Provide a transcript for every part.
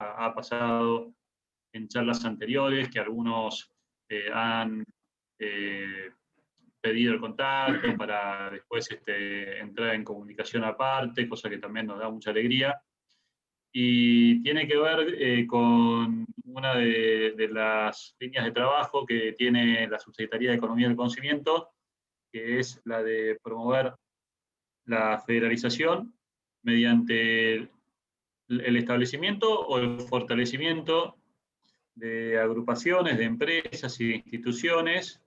ha pasado en charlas anteriores, que algunos han pedido el contacto para después entrar en comunicación aparte, cosa que también nos da mucha alegría. Y tiene que ver con una de las líneas de trabajo que tiene la Subsecretaría de Economía del Conocimiento, que es la de promover la federalización mediante el establecimiento o el fortalecimiento de agrupaciones, de empresas y de instituciones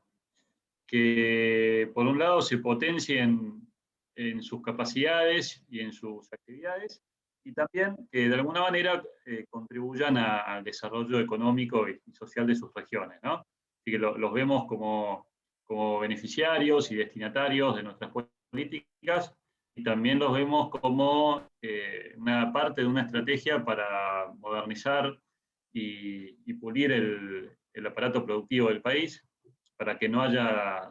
que, por un lado, se potencien en sus capacidades y en sus actividades, y también que de alguna manera contribuyan al desarrollo económico y social de sus regiones, ¿no? Así que los vemos como beneficiarios y destinatarios de nuestras políticas, y también los vemos como una parte de una estrategia para modernizar y pulir el aparato productivo del país, para que no haya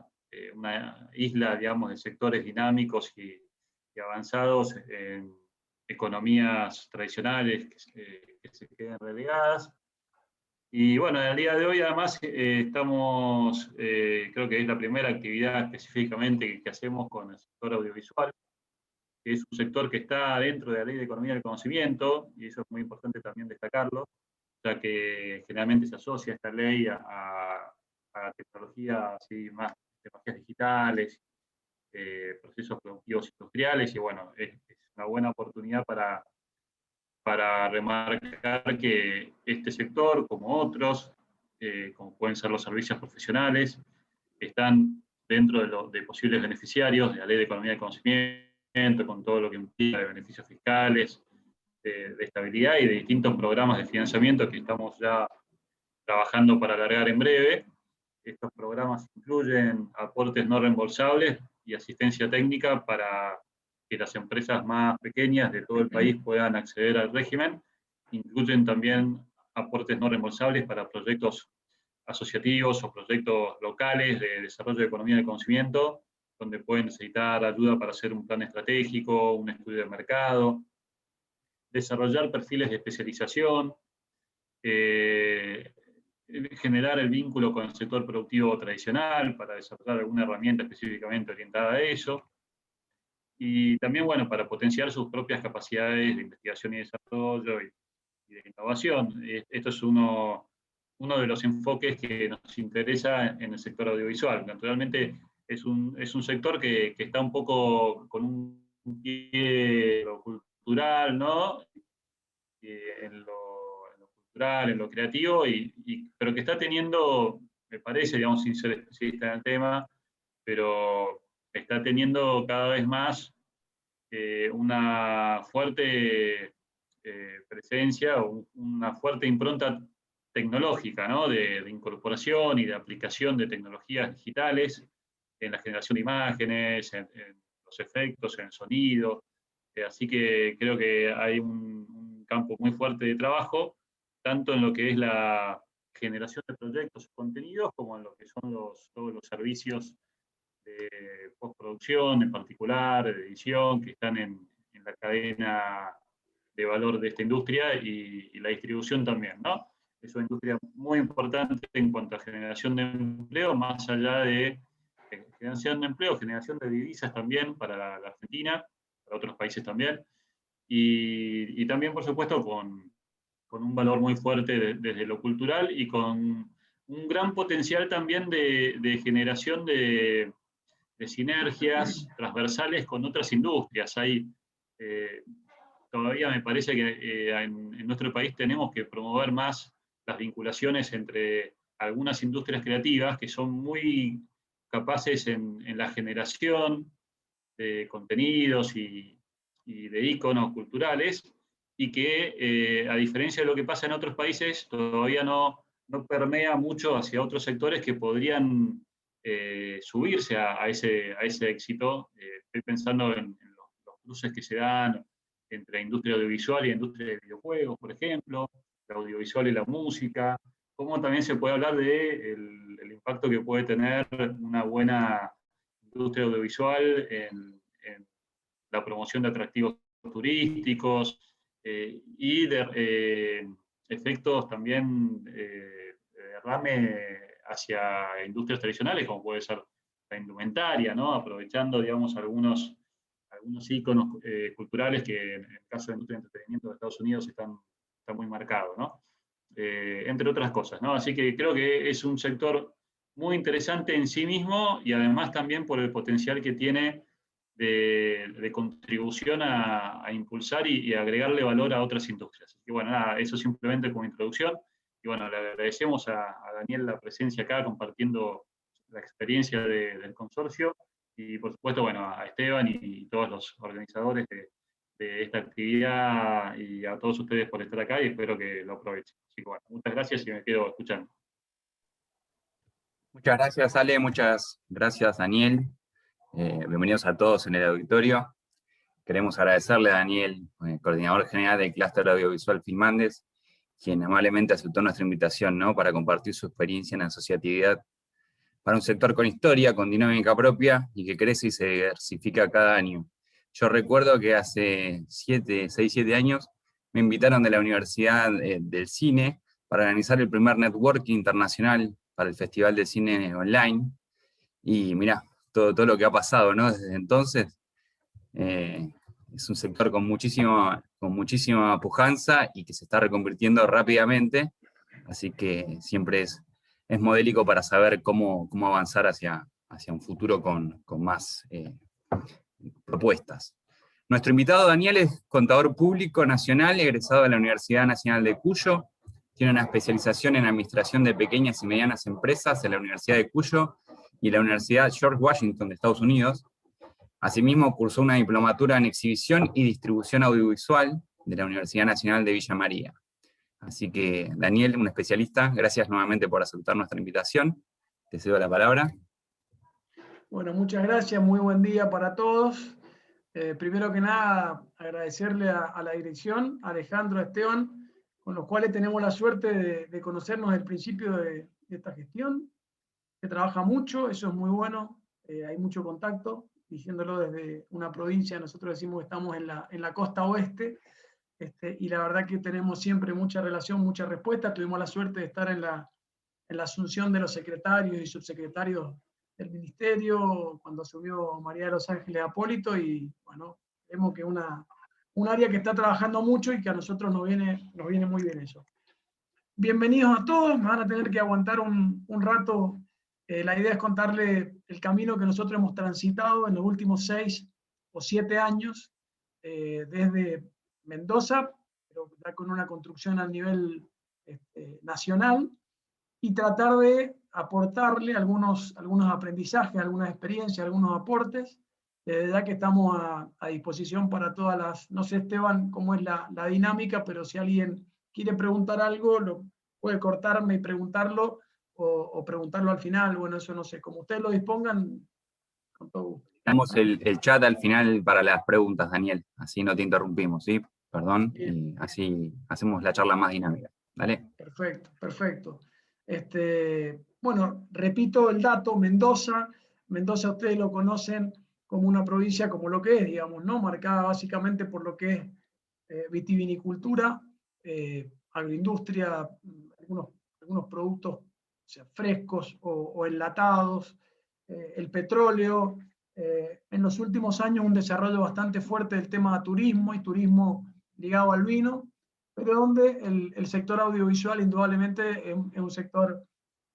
una isla, digamos, de sectores dinámicos y avanzados en economías tradicionales que se queden relegadas. Y bueno, en el día de hoy además estamos, creo que es la primera actividad específicamente que hacemos con el sector audiovisual, que es un sector que está dentro de la Ley de Economía del Conocimiento, y eso es muy importante también destacarlo, ya que generalmente se asocia esta ley a tecnologías así, más tecnologías digitales, procesos productivos industriales, y bueno, es una buena oportunidad para remarcar que este sector, como otros, como pueden ser los servicios profesionales, están dentro de posibles beneficiarios de la Ley de Economía del Conocimiento, con todo lo que implica de beneficios fiscales, de estabilidad y de distintos programas de financiamiento que estamos ya trabajando para alargar en breve. Estos programas incluyen aportes no reembolsables y asistencia técnica para que las empresas más pequeñas de todo el país puedan acceder al régimen. Incluyen también aportes no reembolsables para proyectos asociativos o proyectos locales de desarrollo de economía del conocimiento, donde pueden necesitar ayuda para hacer un plan estratégico, un estudio de mercado, desarrollar perfiles de especialización, generar el vínculo con el sector productivo tradicional para desarrollar alguna herramienta específicamente orientada a eso. Y también, bueno, para potenciar sus propias capacidades de investigación y desarrollo y de innovación. Esto es uno de los enfoques que nos interesa en el sector audiovisual. Naturalmente es un sector que está un poco con un pie en lo cultural, ¿no? En lo cultural, en lo creativo, pero que está teniendo, me parece, digamos, sin ser especialista en el tema, pero está teniendo cada vez más una fuerte presencia o una fuerte impronta tecnológica, ¿no? De incorporación y de aplicación de tecnologías digitales en la generación de imágenes, en los efectos, en el sonido. Así que creo que hay un campo muy fuerte de trabajo, tanto en lo que es la generación de proyectos y contenidos, como en lo que son todos los servicios de postproducción en particular, de edición, que están en la cadena de valor de esta industria y la distribución también, ¿no? Es una industria muy importante en cuanto a generación de empleo, más allá de generación de empleo, generación de divisas también para la Argentina, para otros países también, y también, por supuesto, con un valor muy fuerte desde lo cultural y con un gran potencial también de generación de sinergias transversales con otras industrias. Todavía me parece que en nuestro país tenemos que promover más las vinculaciones entre algunas industrias creativas que son muy capaces en la generación de contenidos y de íconos culturales, y que, a diferencia de lo que pasa en otros países, todavía no permea mucho hacia otros sectores que podrían subirse a ese éxito. Estoy pensando en los cruces que se dan entre industria audiovisual y industria de videojuegos, por ejemplo, la audiovisual y la música, cómo también se puede hablar de el impacto que puede tener una buena industria audiovisual en la promoción de atractivos turísticos y de efectos también de derrame hacia industrias tradicionales, como puede ser la indumentaria, ¿no? Aprovechando, digamos, algunos íconos culturales que en el caso de la industria de entretenimiento de Estados Unidos están muy marcados, ¿no? Entre otras cosas, ¿no? Así que creo que es un sector muy interesante en sí mismo y además también por el potencial que tiene de contribución a impulsar y agregarle valor a otras industrias. Y bueno, nada, eso simplemente como introducción. Y bueno, le agradecemos a Daniel la presencia acá, compartiendo la experiencia del consorcio, y por supuesto, bueno, a Esteban y todos los organizadores de esta actividad, y a todos ustedes por estar acá, y espero que lo aprovechen. Así que bueno, muchas gracias y me quedo escuchando. Muchas gracias, Ale, muchas gracias, Daniel. Bienvenidos a todos en el auditorio. Queremos agradecerle a Daniel, coordinador general del Clúster Audiovisual Filmandes, quien amablemente aceptó nuestra invitación, ¿no?, para compartir su experiencia en la asociatividad para un sector con historia, con dinámica propia y que crece y se diversifica cada año. Yo recuerdo que hace 6, 7 años me invitaron de la Universidad del Cine para organizar el primer networking internacional para el Festival de Cine Online. Y mirá, todo lo que ha pasado, ¿no?, desde entonces. Es un sector con muchísima pujanza y que se está reconvirtiendo rápidamente, así que siempre es modélico para saber cómo avanzar hacia un futuro con más propuestas. Nuestro invitado Daniel es contador público nacional, egresado de la Universidad Nacional de Cuyo, tiene una especialización en administración de pequeñas y medianas empresas en la Universidad de Cuyo y la Universidad George Washington de Estados Unidos. Asimismo, cursó una diplomatura en exhibición y distribución audiovisual de la Universidad Nacional de Villa María. Así que, Daniel, un especialista, gracias nuevamente por aceptar nuestra invitación. Te cedo la palabra. Bueno, muchas gracias, muy buen día para todos. Primero que nada, agradecerle a la dirección, a Alejandro, a Esteban, con los cuales tenemos la suerte de conocernos desde el principio de esta gestión. Se trabaja mucho, eso es muy bueno, hay mucho contacto, diciéndolo desde una provincia, nosotros decimos que estamos en la costa oeste, y la verdad que tenemos siempre mucha relación, mucha respuesta. Tuvimos la suerte de estar en la asunción de los secretarios y subsecretarios del ministerio, cuando asumió María de los Ángeles Apólito, y bueno, vemos que es un área que está trabajando mucho y que a nosotros nos viene muy bien eso. Bienvenidos a todos, me van a tener que aguantar un rato. La idea es contarle el camino que nosotros hemos transitado en los últimos 6 o 7 años, desde Mendoza, pero ya con una construcción a nivel nacional, y tratar de aportarle algunos aprendizajes, algunas experiencias, algunos aportes, ya que estamos a disposición para todas las. No sé, Esteban, cómo es la dinámica, pero si alguien quiere preguntar algo, lo puede cortarme y preguntarlo, o preguntarlo al final. Bueno, eso no sé, como ustedes lo dispongan, con todo gusto. Tenemos el chat al final para las preguntas, Daniel, así no te interrumpimos, ¿sí? Perdón, y así hacemos la charla más dinámica. ¿Vale? Perfecto, perfecto. Bueno, repito el dato: Mendoza ustedes lo conocen como una provincia como lo que es, digamos, ¿no? Marcada básicamente por lo que es vitivinicultura, agroindustria, algunos productos, o sea, frescos o enlatados, el petróleo. En los últimos años un desarrollo bastante fuerte del tema de turismo y turismo ligado al vino, pero donde el sector audiovisual indudablemente es un sector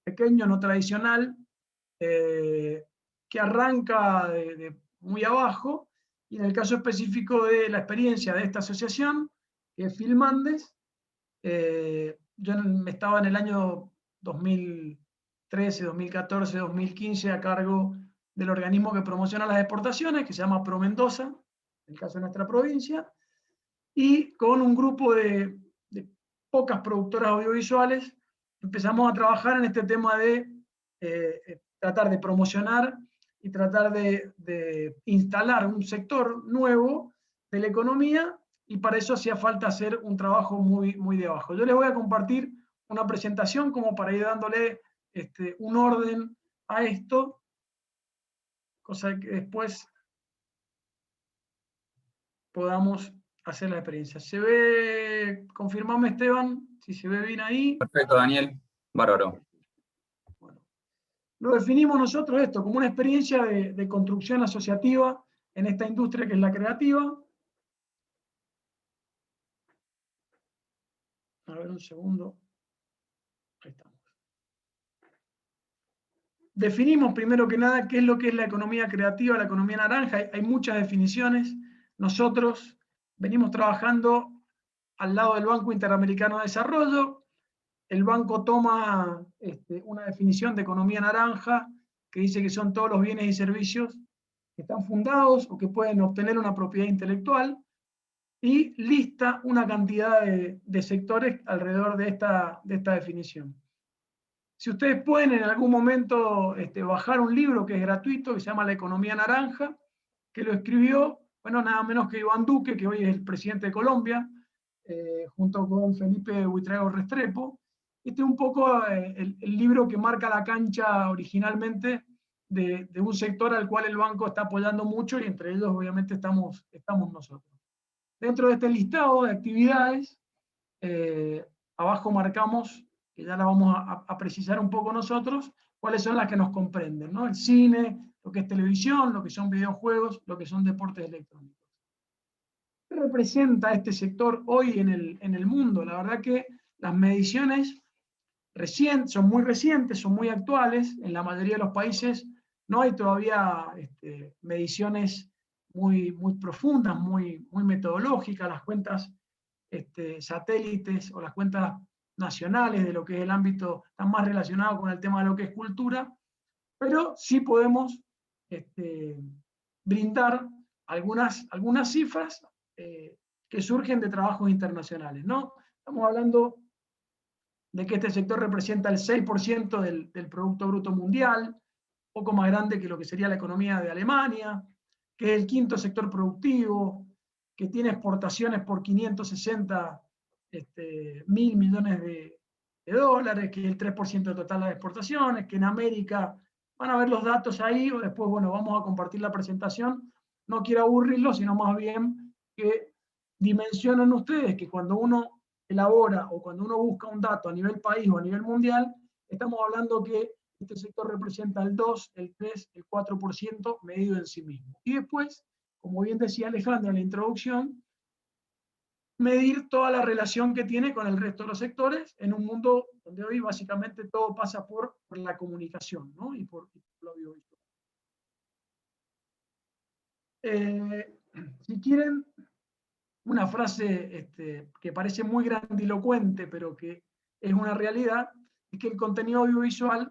pequeño, no tradicional, que arranca de muy abajo, y en el caso específico de la experiencia de esta asociación, que es Filmandes, yo estaba en el año 2013, 2014, 2015 a cargo del organismo que promociona las exportaciones, que se llama Pro Mendoza, en el caso de nuestra provincia, y con un grupo de pocas productoras audiovisuales empezamos a trabajar en este tema de tratar de promocionar y tratar de instalar un sector nuevo de la economía, y para eso hacía falta hacer un trabajo muy de abajo. Yo les voy a compartir una presentación como para ir dándole un orden a esto, cosa que después podamos hacer la experiencia. ¿Se ve? Confirmame, Esteban. si se ve bien ahí. Perfecto, Daniel. Bárbaro. Bueno, lo definimos nosotros esto como una experiencia de construcción asociativa en esta industria que es la creativa. A ver, un segundo. Ahí estamos. Definimos primero que nada qué es lo que es la economía creativa, la economía naranja. Hay muchas definiciones. Nosotros venimos trabajando al lado del Banco Interamericano de Desarrollo. El banco toma una definición de economía naranja que dice que son todos los bienes y servicios que están fundados o que pueden obtener una propiedad intelectual, y lista una cantidad de sectores alrededor de esta definición. Si ustedes pueden en algún momento bajar un libro que es gratuito, que se llama La Economía Naranja, que lo escribió, bueno, nada menos que Iván Duque, que hoy es el presidente de Colombia, junto con Felipe Buitrago Restrepo. Este es un poco el libro que marca la cancha originalmente de un sector al cual el banco está apoyando mucho, y entre ellos obviamente estamos nosotros. Dentro de este listado de actividades, abajo marcamos, que ya la vamos a precisar un poco nosotros, cuáles son las que nos comprenden, ¿no? El cine, lo que es televisión, lo que son videojuegos, lo que son deportes electrónicos. ¿Qué representa este sector hoy en el mundo? La verdad que las mediciones son muy recientes, son muy actuales. En la mayoría de los países no hay todavía mediciones muy profundas, muy metodológicas. Las cuentas satélites o las cuentas nacionales de lo que es el ámbito están más relacionados con el tema de lo que es cultura, pero sí podemos brindar algunas cifras que surgen de trabajos internacionales, ¿no? Estamos hablando de que este sector representa el 6% del Producto Bruto Mundial, poco más grande que lo que sería la economía de Alemania, que es el quinto sector productivo, que tiene exportaciones por 560 mil millones de dólares, que es el 3% total de las exportaciones, que en América, van a ver los datos ahí, o después, bueno, vamos a compartir la presentación. No quiero aburrirlos, sino más bien que dimensionen ustedes que cuando uno elabora o cuando uno busca un dato a nivel país o a nivel mundial, estamos hablando que este sector representa el 2, el 3, el 4% medido en sí mismo. Y después, como bien decía Alejandro en la introducción, medir toda la relación que tiene con el resto de los sectores en un mundo donde hoy básicamente todo pasa por la comunicación, ¿no? y por lo audiovisual. Si quieren, una frase que parece muy grandilocuente, pero que es una realidad, es que el contenido audiovisual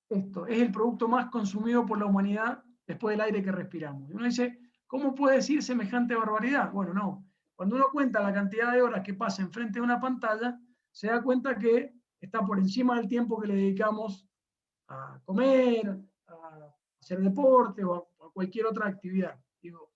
es el producto más consumido por la humanidad después del aire que respiramos. Y uno dice, ¿cómo puede decir semejante barbaridad? Bueno, no. Cuando uno cuenta la cantidad de horas que pasa enfrente de una pantalla, se da cuenta que está por encima del tiempo que le dedicamos a comer, a hacer deporte o a cualquier otra actividad. Digo,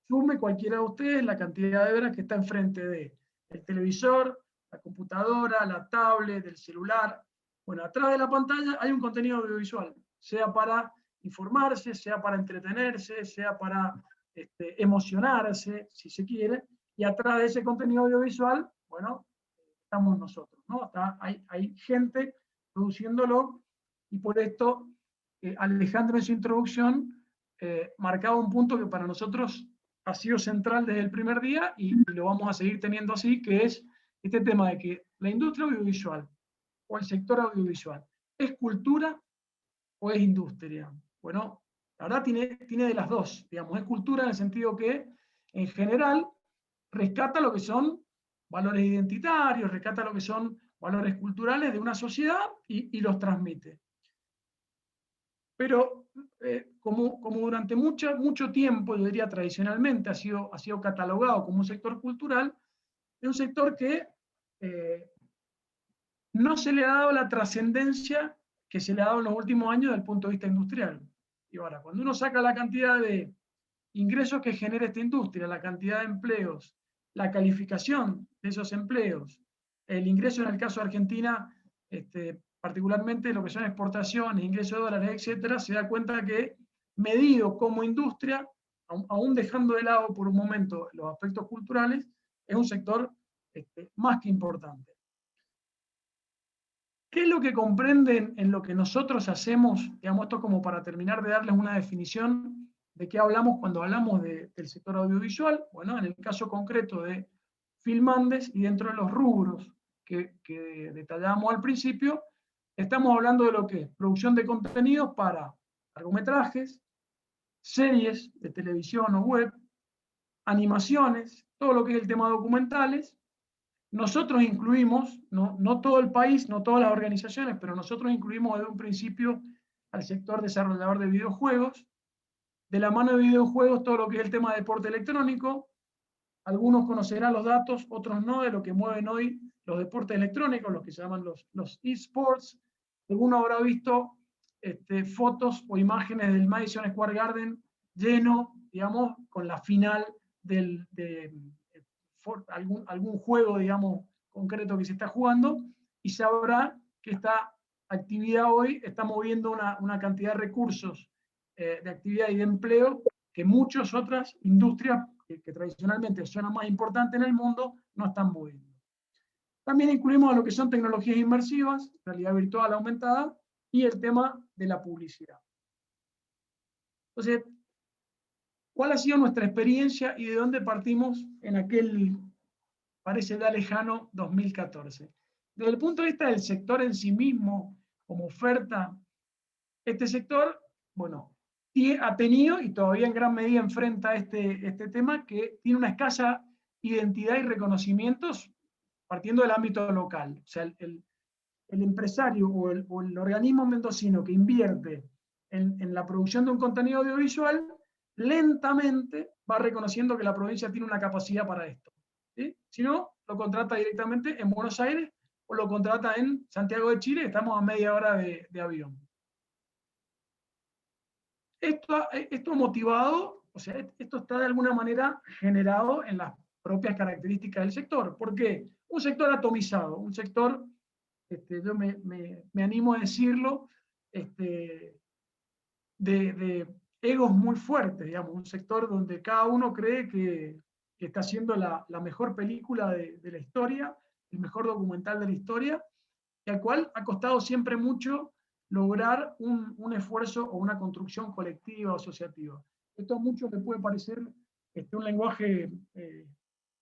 sume cualquiera de ustedes la cantidad de horas que está enfrente del televisor, la computadora, la tablet, del celular. Bueno, atrás de la pantalla hay un contenido audiovisual, sea para informarse, sea para entretenerse, sea para emocionarse, si se quiere, y atrás de ese contenido audiovisual, bueno, estamos nosotros, ¿no? Hay gente produciéndolo, y por esto Alejandro en su introducción marcaba un punto que para nosotros ha sido central desde el primer día, y lo vamos a seguir teniendo así, que es este tema de que la industria audiovisual o el sector audiovisual ¿es cultura o es industria? Bueno, la verdad tiene de las dos, digamos, es cultura en el sentido que en general rescata lo que son valores identitarios, rescata lo que son valores culturales de una sociedad y los transmite. Pero como durante mucho tiempo, yo diría tradicionalmente, ha sido catalogado como un sector cultural, es un sector que no se le ha dado la trascendencia que se le ha dado en los últimos años desde el punto de vista industrial. Y ahora, cuando uno saca la cantidad de ingresos que genera esta industria, la cantidad de empleos, la calificación de esos empleos, el ingreso en el caso de Argentina, particularmente lo que son exportaciones, ingresos de dólares, etcétera, se da cuenta que medido como industria, aún dejando de lado por un momento los aspectos culturales, es un sector más que importante. ¿Qué es lo que comprenden en lo que nosotros hacemos? Digamos, esto como para terminar de darles una definición de qué hablamos cuando hablamos del sector audiovisual. Bueno, en el caso concreto de Filmandes y dentro de los rubros que detallamos al principio, estamos hablando de lo que es producción de contenidos para largometrajes, series de televisión o web, animaciones, todo lo que es el tema documentales. Nosotros incluimos, no todo el país, no todas las organizaciones, pero nosotros incluimos desde un principio al sector desarrollador de videojuegos. De la mano de videojuegos, todo lo que es el tema de deporte electrónico. Algunos conocerán los datos, otros no, de lo que mueven hoy los deportes electrónicos, los que se llaman los eSports. Alguno habrá visto fotos o imágenes del Madison Square Garden lleno, digamos, con la final de algún juego, digamos, concreto que se está jugando, y sabrá que esta actividad hoy está moviendo una cantidad de recursos de actividad y de empleo que muchas otras industrias que tradicionalmente son más importantes en el mundo no están moviendo. También incluimos a lo que son tecnologías inmersivas, realidad virtual aumentada, y el tema de la publicidad. Entonces, ¿cuál ha sido nuestra experiencia y de dónde partimos en aquel, parece ya lejano, 2014? Desde el punto de vista del sector en sí mismo, como oferta, este sector, bueno, ha tenido y todavía en gran medida enfrenta este tema, que tiene una escasa identidad y reconocimientos partiendo del ámbito local. O sea, el empresario o el organismo mendocino que invierte en la producción de un contenido audiovisual, lentamente va reconociendo que la provincia tiene una capacidad para esto. ¿Sí? Si no, lo contrata directamente en Buenos Aires o lo contrata en Santiago de Chile, estamos a media hora de avión. Esto ha motivado, o sea, esto está de alguna manera generado en las propias características del sector. ¿Por qué? Un sector atomizado, un sector, yo me animo a decirlo, de egos muy fuertes, digamos, un sector donde cada uno cree que está haciendo la mejor película de la historia, el mejor documental de la historia, y al cual ha costado siempre mucho lograr un esfuerzo o una construcción colectiva o asociativa. Esto a muchos les puede parecer un lenguaje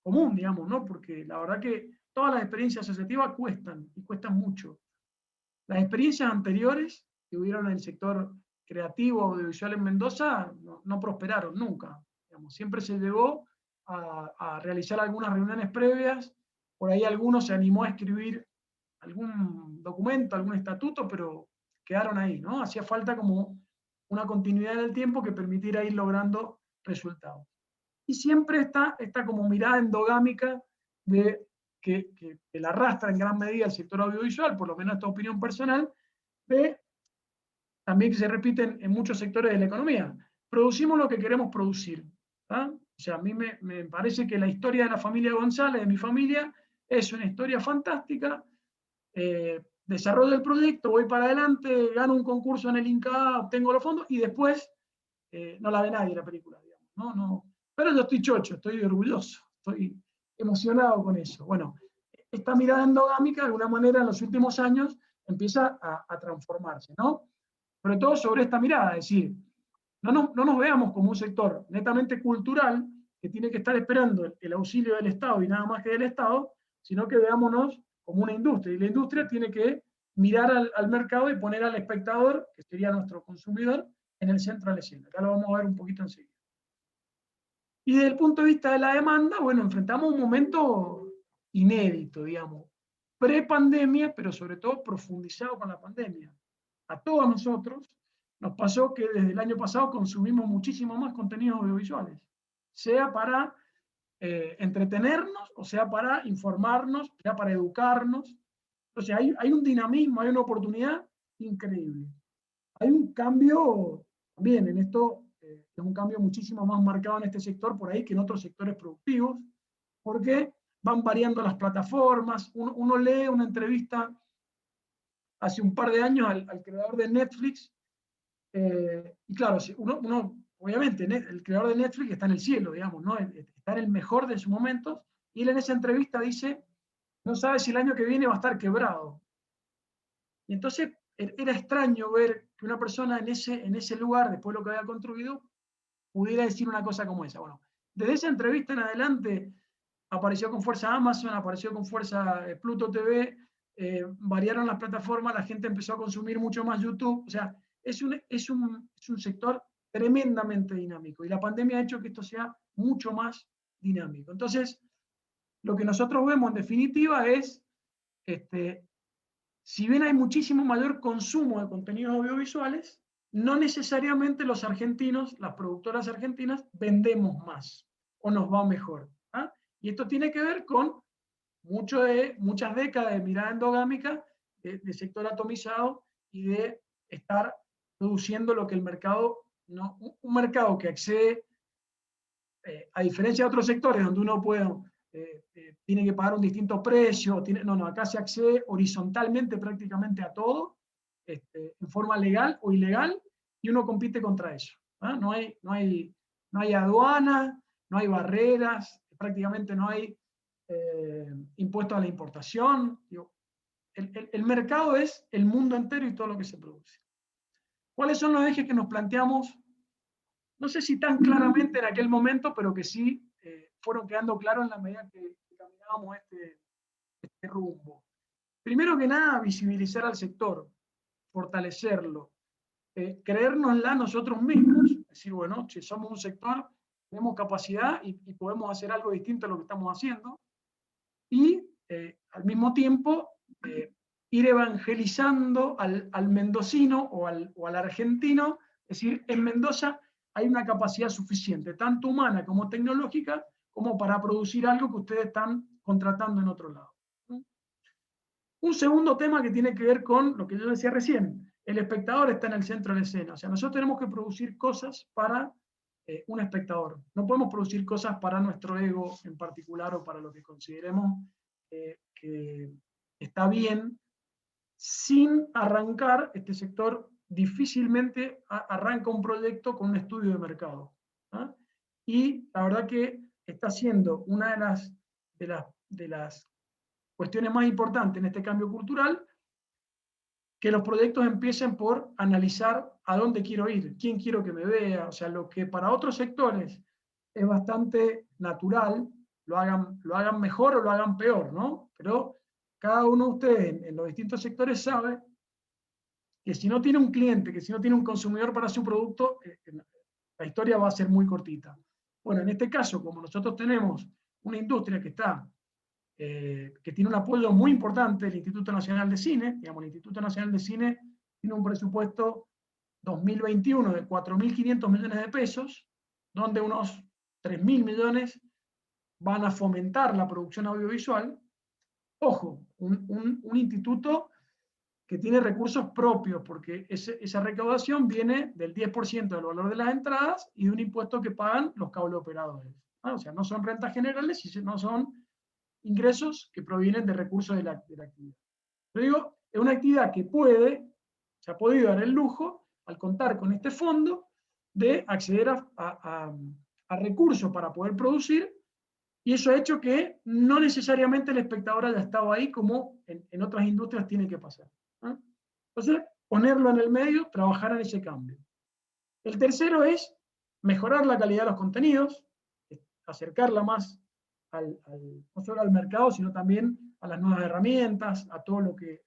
común, digamos, ¿no? Porque la verdad que todas las experiencias asociativas cuestan, y cuestan mucho. Las experiencias anteriores que hubieron en el sector creativo audiovisual en Mendoza no prosperaron nunca. Digamos, siempre se llegó a realizar algunas reuniones previas, por ahí alguno se animó a escribir algún documento, algún estatuto, pero quedaron ahí, ¿no? Hacía falta como una continuidad en el tiempo que permitiera ir logrando resultados. Y siempre está esta como mirada endogámica de que la arrastra en gran medida el sector audiovisual, por lo menos esta opinión personal, de también que se repiten en muchos sectores de la economía. Producimos lo que queremos producir. ¿Ah? O sea, a mí me parece que la historia de la familia González, de mi familia, es una historia fantástica. Desarrollo el proyecto, voy para adelante, gano un concurso en el INCA, obtengo los fondos y después no la ve nadie la película, digamos. No. Pero yo estoy chocho, estoy orgulloso, estoy emocionado con eso. Bueno, esta mirada endogámica de alguna manera en los últimos años empieza a transformarse, ¿no? Sobre todo sobre esta mirada, es decir, no nos veamos como un sector netamente cultural que tiene que estar esperando el auxilio del Estado y nada más que del Estado, sino que veámonos como una industria. Y la industria tiene que mirar al mercado y poner al espectador, que sería nuestro consumidor, en el centro de la escena. Acá lo vamos a ver un poquito enseguida. Y desde el punto de vista de la demanda, bueno, enfrentamos un momento inédito, digamos, pre-pandemia, pero sobre todo profundizado con la pandemia. A todos nosotros nos pasó que desde el año pasado consumimos muchísimo más contenidos audiovisuales, sea para entretenernos, o sea para informarnos, sea para educarnos. Entonces hay un dinamismo, hay una oportunidad increíble. Hay un cambio también en esto, es un cambio muchísimo más marcado en este sector por ahí que en otros sectores productivos, porque van variando las plataformas. Uno lee una entrevista hace un par de años al creador de Netflix, y claro, obviamente el creador de Netflix está en el cielo, digamos, ¿no? Está en el mejor de sus momentos, y él en esa entrevista dice, no sabe si el año que viene va a estar quebrado. Y entonces era extraño ver que una persona en ese lugar, después de lo que había construido, pudiera decir una cosa como esa. Bueno, desde esa entrevista en adelante apareció con fuerza Amazon, apareció con fuerza Pluto TV, variaron las plataformas, la gente empezó a consumir mucho más YouTube. O sea, es un sector tremendamente dinámico y la pandemia ha hecho que esto sea mucho más dinámico. Entonces, lo que nosotros vemos en definitiva es, si bien hay muchísimo mayor consumo de contenidos audiovisuales, no necesariamente los argentinos, las productoras argentinas, vendemos más o nos va mejor. ¿Ah? Y esto tiene que ver con muchas décadas de mirada endogámica, de sector atomizado y de estar produciendo lo que el mercado, no, un mercado que accede, a diferencia de otros sectores donde uno tiene que pagar un distinto precio, no, acá se accede horizontalmente prácticamente a todo, en forma legal o ilegal, y uno compite contra eso. ¿Ah? No hay aduana, no hay barreras, prácticamente no hay impuestos a la importación. Digo, el mercado es el mundo entero y todo lo que se produce. ¿Cuáles son los ejes que nos planteamos? No sé si tan claramente en aquel momento, pero que sí fueron quedando claros en la medida que caminábamos este rumbo. Primero que nada, visibilizar al sector, fortalecerlo, creérnosla nosotros mismos, decir, bueno, si somos un sector, tenemos capacidad y podemos hacer algo distinto a lo que estamos haciendo, y al mismo tiempo ir evangelizando al mendocino o al argentino, es decir, en Mendoza hay una capacidad suficiente, tanto humana como tecnológica, como para producir algo que ustedes están contratando en otro lado. Un segundo tema que tiene que ver con lo que yo decía recién, el espectador está en el centro de la escena, o sea, nosotros tenemos que producir cosas para un espectador, no podemos producir cosas para nuestro ego en particular o para lo que consideremos que está bien, sin arrancar, este sector difícilmente arranca un proyecto con un estudio de mercado. ¿Ah? Y la verdad que está siendo una de las cuestiones más importantes en este cambio cultural, que los proyectos empiecen por analizar a dónde quiero ir, quién quiero que me vea, o sea, lo que para otros sectores es bastante natural, lo hagan mejor o lo hagan peor, ¿no? Pero cada uno de ustedes en los distintos sectores sabe que si no tiene un cliente, que si no tiene un consumidor para su producto, la historia va a ser muy cortita. Bueno, en este caso, como nosotros tenemos una industria que tiene un apoyo muy importante del Instituto Nacional de Cine, digamos, el Instituto Nacional de Cine tiene un presupuesto 2021 de 4.500 millones de pesos, donde unos 3.000 millones van a fomentar la producción audiovisual. Ojo, un instituto que tiene recursos propios, porque esa recaudación viene del 10% del valor de las entradas y de un impuesto que pagan los cableoperadores. ¿Ah? O sea, no son rentas generales, no son ingresos que provienen de recursos de la actividad. Yo digo, es una actividad que se ha podido dar el lujo, al contar con este fondo, de acceder a recursos para poder producir, y eso ha hecho que no necesariamente el espectador haya estado ahí como en otras industrias tiene que pasar. ¿Eh? Entonces, ponerlo en el medio, trabajar en ese cambio. El tercero es mejorar la calidad de los contenidos, acercarla más no solo al mercado, sino también a las nuevas herramientas, a todo lo que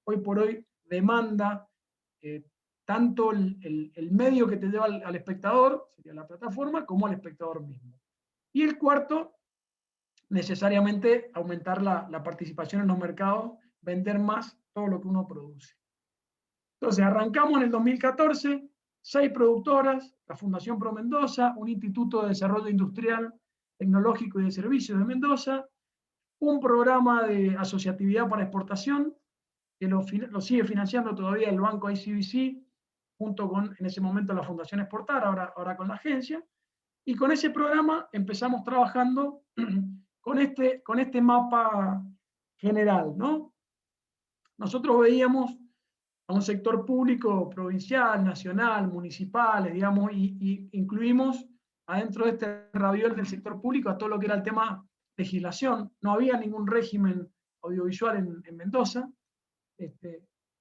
hoy por hoy demanda tanto el medio que te lleva al espectador, sería la plataforma, como al espectador mismo. Y el cuarto, necesariamente aumentar la participación en los mercados, vender más todo lo que uno produce. Entonces, arrancamos en el 2014, 6 productoras, la Fundación Pro Mendoza, un Instituto de Desarrollo Industrial, Tecnológico y de Servicios de Mendoza, un programa de asociatividad para exportación, que lo sigue financiando todavía el banco ICBC, junto con, en ese momento, la Fundación Exportar, ahora con la agencia, y con ese programa empezamos trabajando con este mapa general, ¿no? Nosotros veíamos a un sector público provincial, nacional, municipales, digamos, y incluimos adentro de este raviol del sector público a todo lo que era el tema legislación. No había ningún régimen audiovisual en Mendoza.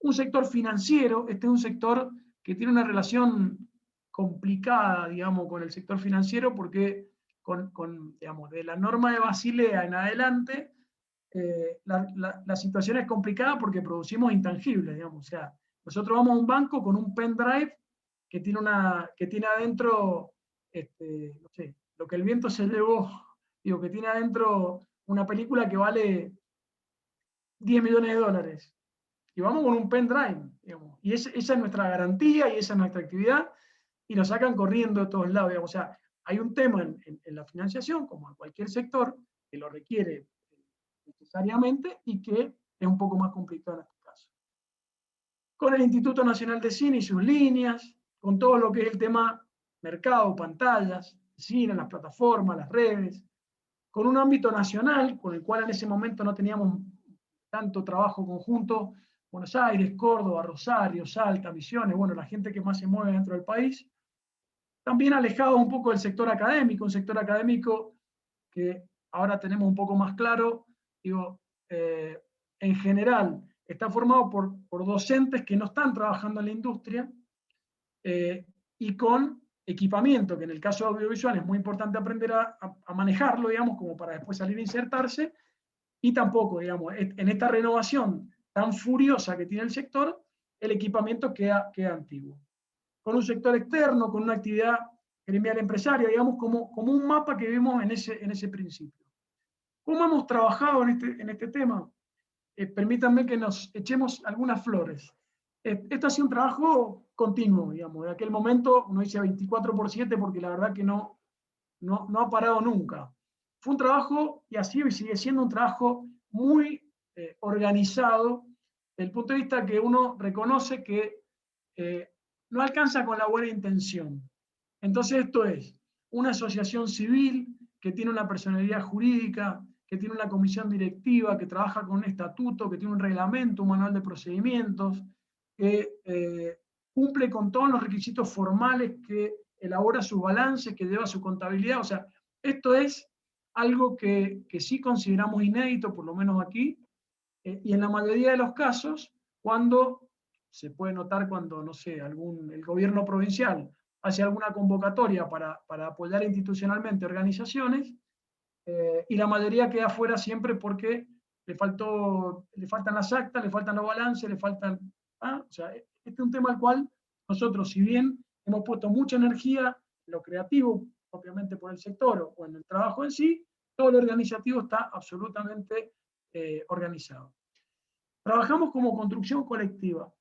Un sector financiero, este es un sector que tiene una relación complicada, digamos, con el sector financiero, porque digamos, de la norma de Basilea en adelante, la situación es complicada porque producimos intangibles, digamos. O sea, nosotros vamos a un banco con un pendrive que tiene adentro, no sé, lo que el viento se llevó, digo, que tiene adentro una película que vale 10 millones de dólares. Y vamos con un pendrive, digamos. Y esa es nuestra garantía y esa es nuestra actividad, y nos sacan corriendo de todos lados, digamos. O sea, hay un tema en la financiación, como en cualquier sector, que lo requiere necesariamente y que es un poco más complicado en este caso. Con el Instituto Nacional de Cine y sus líneas, con todo lo que es el tema mercado, pantallas, cine, las plataformas, las redes, con un ámbito nacional, con el cual en ese momento no teníamos tanto trabajo conjunto, Buenos Aires, Córdoba, Rosario, Salta, Misiones, bueno, la gente que más se mueve dentro del país. También alejado un poco del sector académico, un sector académico que ahora tenemos un poco más claro, digo, en general está formado por docentes que no están trabajando en la industria, y con equipamiento, que en el caso audiovisual es muy importante aprender a manejarlo, digamos, como para después salir a insertarse, y tampoco, digamos, en esta renovación tan furiosa que tiene el sector, el equipamiento queda antiguo. Con un sector externo, con una actividad gremial empresaria, digamos, como un mapa que vimos en ese principio. ¿Cómo hemos trabajado en este tema? Permítanme que nos echemos algunas flores. Esto ha sido un trabajo continuo, digamos. De aquel momento uno dice 24/7 porque la verdad que no ha parado nunca. Fue un trabajo, y así sigue siendo un trabajo muy organizado, desde el punto de vista que uno reconoce que no alcanza con la buena intención. Entonces esto es una asociación civil que tiene una personalidad jurídica, que tiene una comisión directiva, que trabaja con un estatuto, que tiene un reglamento, un manual de procedimientos, que cumple con todos los requisitos formales, que elabora sus balances, que lleva su contabilidad. O sea, esto es algo que sí consideramos inédito, por lo menos aquí, y en la mayoría de los casos, cuando se puede notar cuando, no sé, el gobierno provincial hace alguna convocatoria para apoyar institucionalmente organizaciones, y la mayoría queda fuera siempre porque le faltan las actas, le faltan los balances, le faltan... O sea, este es un tema al cual nosotros, si bien hemos puesto mucha energía en lo creativo, propiamente por el sector o en el trabajo en sí, todo lo organizativo está absolutamente organizado. Trabajamos como construcción colectiva.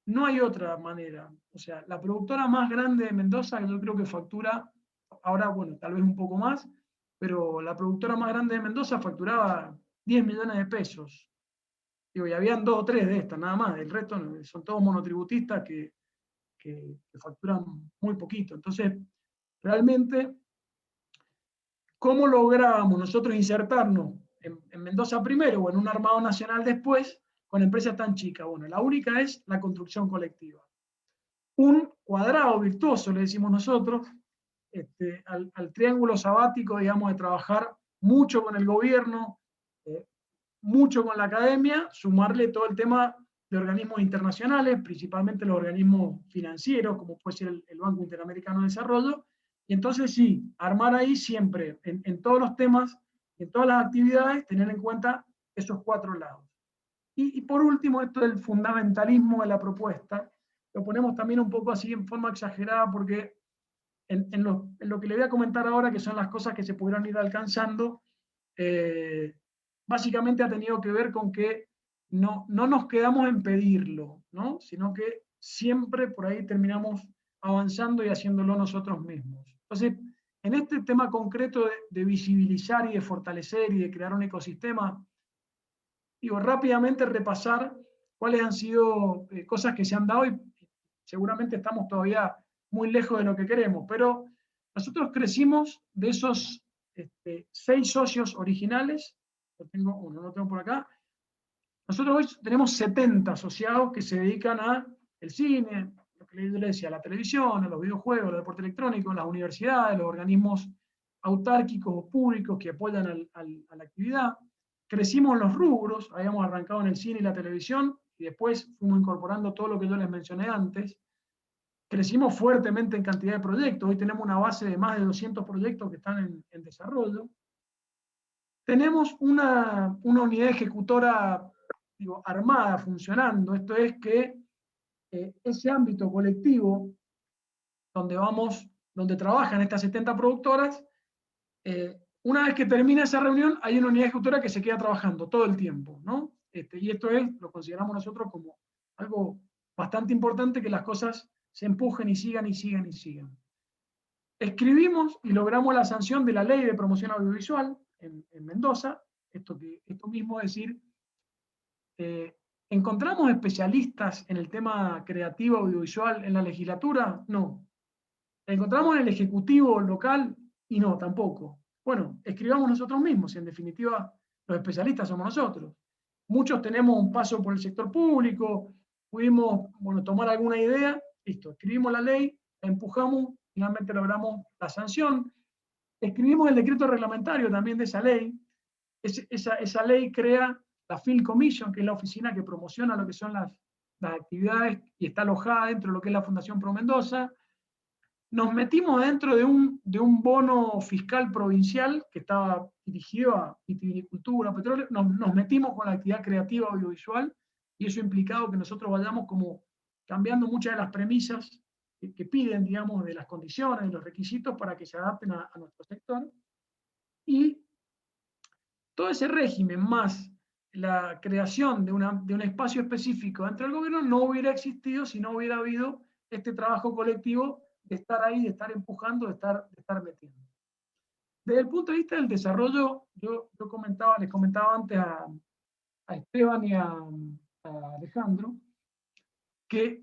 No hay otra manera. O sea, la productora más grande de Mendoza, que yo creo que factura, ahora, bueno, tal vez un poco más, pero la productora más grande de Mendoza facturaba 10 millones de pesos. Digo, y habían 2 o 3 de estas, nada más. El resto son todos monotributistas que facturan muy poquito. Entonces, realmente, ¿cómo lográbamos nosotros insertarnos en Mendoza primero o en un armado nacional después con empresas tan chicas? Bueno, la única es la construcción colectiva. Un cuadrado virtuoso, le decimos nosotros, al triángulo sabático, digamos, de trabajar mucho con el gobierno, mucho con la academia, sumarle todo el tema de organismos internacionales, principalmente los organismos financieros, como puede ser el Banco Interamericano de Desarrollo, y entonces sí, armar ahí siempre, en todos los temas, en todas las actividades, tener en cuenta esos 4 lados. Y por último, esto del fundamentalismo de la propuesta, lo ponemos también un poco así en forma exagerada porque en lo que le voy a comentar ahora, que son las cosas que se pudieron ir alcanzando, básicamente ha tenido que ver con que no nos quedamos en pedirlo, ¿no? Sino que siempre por ahí terminamos avanzando y haciéndolo nosotros mismos. Entonces, en este tema concreto de visibilizar y de fortalecer y de crear un ecosistema, digo, rápidamente repasar cuáles han sido cosas que se han dado, y seguramente estamos todavía muy lejos de lo que queremos, pero nosotros crecimos de esos 6 socios originales, lo tengo por acá, nosotros hoy tenemos 70 asociados que se dedican al cine, lo que yo le decía, a la televisión, a los videojuegos, al deporte electrónico, a las universidades, los organismos autárquicos o públicos que apoyan a la actividad. Crecimos en los rubros, habíamos arrancado en el cine y la televisión, y después fuimos incorporando todo lo que yo les mencioné antes, crecimos fuertemente en cantidad de proyectos. Hoy tenemos una base de más de 200 proyectos que están en desarrollo. Tenemos una unidad ejecutora, digo, armada, funcionando. Esto es que ese ámbito colectivo donde trabajan estas 70 productoras, una vez que termina esa reunión, hay una unidad ejecutora que se queda trabajando todo el tiempo, ¿no? Y esto lo consideramos nosotros como algo bastante importante, que las cosas se empujen y sigan y sigan y sigan. Escribimos y logramos la sanción de la Ley de Promoción Audiovisual en Mendoza. Esto mismo es decir, ¿encontramos especialistas en el tema creativo audiovisual en la legislatura? No. ¿Encontramos en el Ejecutivo local? Y no, tampoco. Bueno, escribamos nosotros mismos, y en definitiva los especialistas somos nosotros. Muchos tenemos un paso por el sector público, pudimos tomar alguna idea, listo, escribimos la ley, la empujamos, finalmente logramos la sanción, escribimos el decreto reglamentario también de esa ley. Esa ley crea la Film Commission, que es la oficina que promociona lo que son las actividades y está alojada dentro de lo que es la Fundación Pro Mendoza. Nos metimos dentro de un bono fiscal provincial que estaba dirigido a vitivinicultura, petróleo. Nos metimos con la actividad creativa audiovisual, y eso ha implicado que nosotros vayamos como cambiando muchas de las premisas que piden, digamos, de las condiciones, de los requisitos para que se adapten a nuestro sector. Y todo ese régimen más la creación de un espacio específico dentro del gobierno no hubiera existido si no hubiera habido este trabajo colectivo de estar ahí, de estar empujando, de estar metiendo. Desde el punto de vista del desarrollo, yo les comentaba antes a Esteban y a Alejandro, que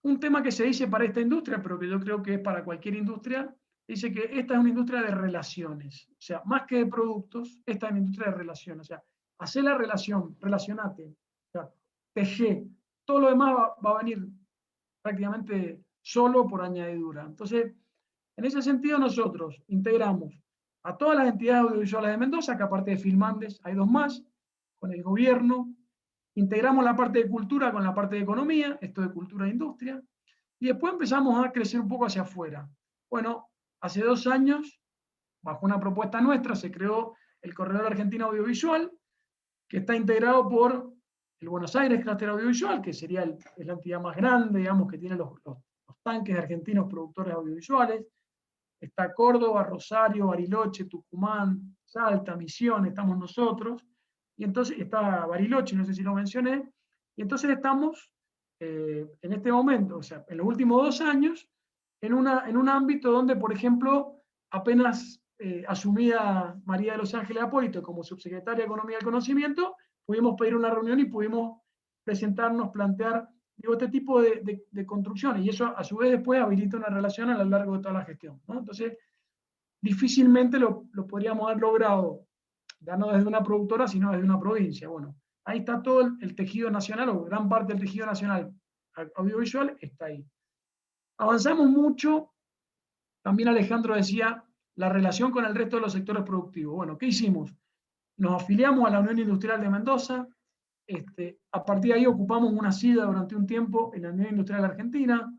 un tema que se dice para esta industria, pero que yo creo que es para cualquier industria, dice que esta es una industria de relaciones. O sea, más que de productos, esta es una industria de relaciones. O sea, hacer la relación, relacionate, o sea, teje. Todo lo demás va a venir prácticamente solo por añadidura. Entonces, en ese sentido nosotros integramos a todas las entidades audiovisuales de Mendoza, que aparte de Filmandes hay dos más, con el gobierno, integramos la parte de cultura con la parte de economía, esto de cultura e industria, y después empezamos a crecer un poco hacia afuera. Bueno, hace 2 años, bajo una propuesta nuestra, se creó el Corredor Argentino Audiovisual, que está integrado por el Buenos Aires Cluster Audiovisual, que sería es la entidad más grande, digamos, que tiene los tanques argentinos productores audiovisuales. Está Córdoba, Rosario, Bariloche, Tucumán, Salta, Misiones, estamos nosotros. Y entonces está Bariloche, no sé si lo mencioné. Y entonces estamos en este momento, o sea, en los últimos 2 años, en un ámbito donde, por ejemplo, apenas asumida María de los Ángeles Apólito como subsecretaria de Economía del Conocimiento, pudimos pedir una reunión y pudimos presentarnos, plantear este tipo de construcciones, y eso a su vez después habilita una relación a lo largo de toda la gestión, ¿no? Entonces, difícilmente lo podríamos haber logrado, ya no desde una productora, sino desde una provincia. Bueno, ahí está todo el tejido nacional, o gran parte del tejido nacional audiovisual está ahí. Avanzamos mucho, también Alejandro decía, la relación con el resto de los sectores productivos. Bueno, ¿qué hicimos? Nos afiliamos a la Unión Industrial de Mendoza. A partir de ahí ocupamos una silla durante un tiempo en la Unión Industrial Argentina.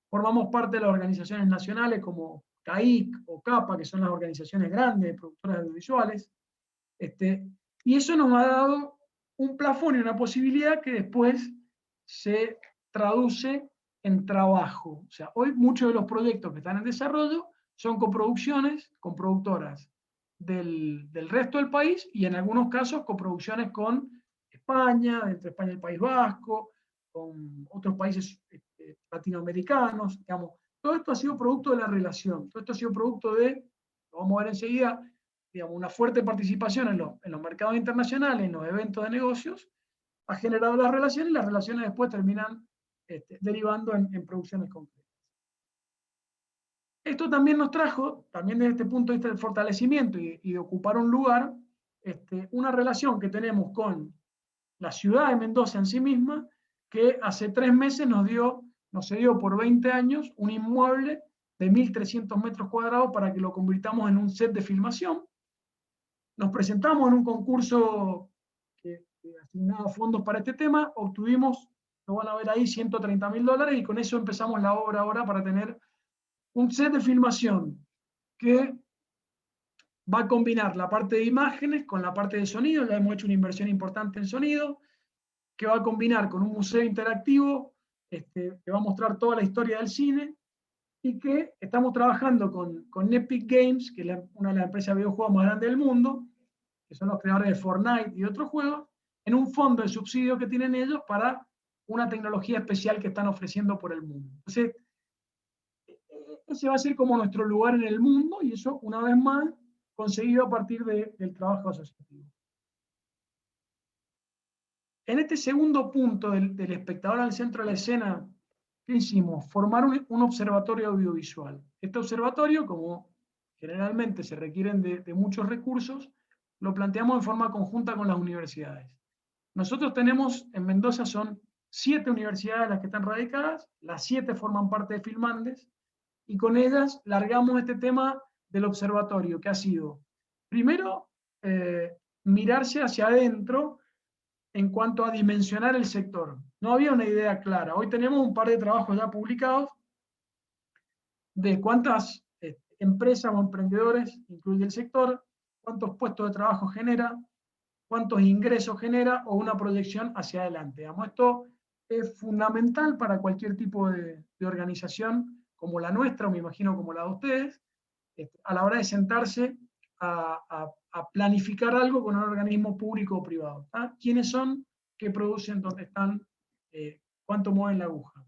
Formamos parte de las organizaciones nacionales como CAIC o CAPA, que son las organizaciones grandes de productores audiovisuales. Y eso nos ha dado un plafón y una posibilidad que después se traduce en trabajo. O sea, hoy muchos de los proyectos que están en desarrollo son coproducciones con productoras del resto del país, y en algunos casos coproducciones con España, entre España y el País Vasco, con otros países latinoamericanos, digamos. Todo esto ha sido producto de la relación, todo esto ha sido producto de, lo vamos a ver enseguida, digamos, una fuerte participación en los mercados internacionales, en los eventos de negocios, ha generado las relaciones, y las relaciones después terminan derivando en producciones concretas. Esto también nos trajo, también desde este punto de vista del fortalecimiento y de ocupar un lugar, una relación que tenemos con la ciudad de Mendoza en sí misma, que hace 3 meses nos cedió por 20 años un inmueble de 1.300 metros cuadrados para que lo convirtamos en un set de filmación. Nos presentamos en un concurso que asignaba fondos para este tema, obtuvimos lo van a ver ahí, $130.000, y con eso empezamos la obra ahora para tener un set de filmación que va a combinar la parte de imágenes con la parte de sonido. Ya hemos hecho una inversión importante en sonido, que va a combinar con un museo interactivo, que va a mostrar toda la historia del cine, y que estamos trabajando con Epic Games, que es una de las empresas de videojuegos más grandes del mundo, que son los creadores de Fortnite y otros juegos, en un fondo de subsidio que tienen ellos para una tecnología especial que están ofreciendo por el mundo. Entonces, ese va a ser como nuestro lugar en el mundo, y eso, una vez más, conseguido a partir del trabajo asociativo. En este segundo punto del espectador al centro de la escena, ¿qué hicimos? Formar un observatorio audiovisual. Este observatorio, como generalmente se requieren de muchos recursos, lo planteamos en forma conjunta con las universidades. Nosotros tenemos, en Mendoza son 7 universidades las que están radicadas, las 7 forman parte de Filmandes, y con ellas largamos este tema del observatorio, que ha sido, primero, mirarse hacia adentro en cuanto a dimensionar el sector. No había una idea clara. Hoy tenemos un par de trabajos ya publicados de cuántas empresas o emprendedores incluye el sector, cuántos puestos de trabajo genera, cuántos ingresos genera, o una proyección hacia adelante. Digamos, esto es fundamental para cualquier tipo de organización como la nuestra, o me imagino como la de ustedes, a la hora de sentarse a planificar algo con un organismo público o privado. ¿Ah? ¿Quiénes son? ¿Qué producen? ¿Dónde están? ¿Cuánto mueven la aguja?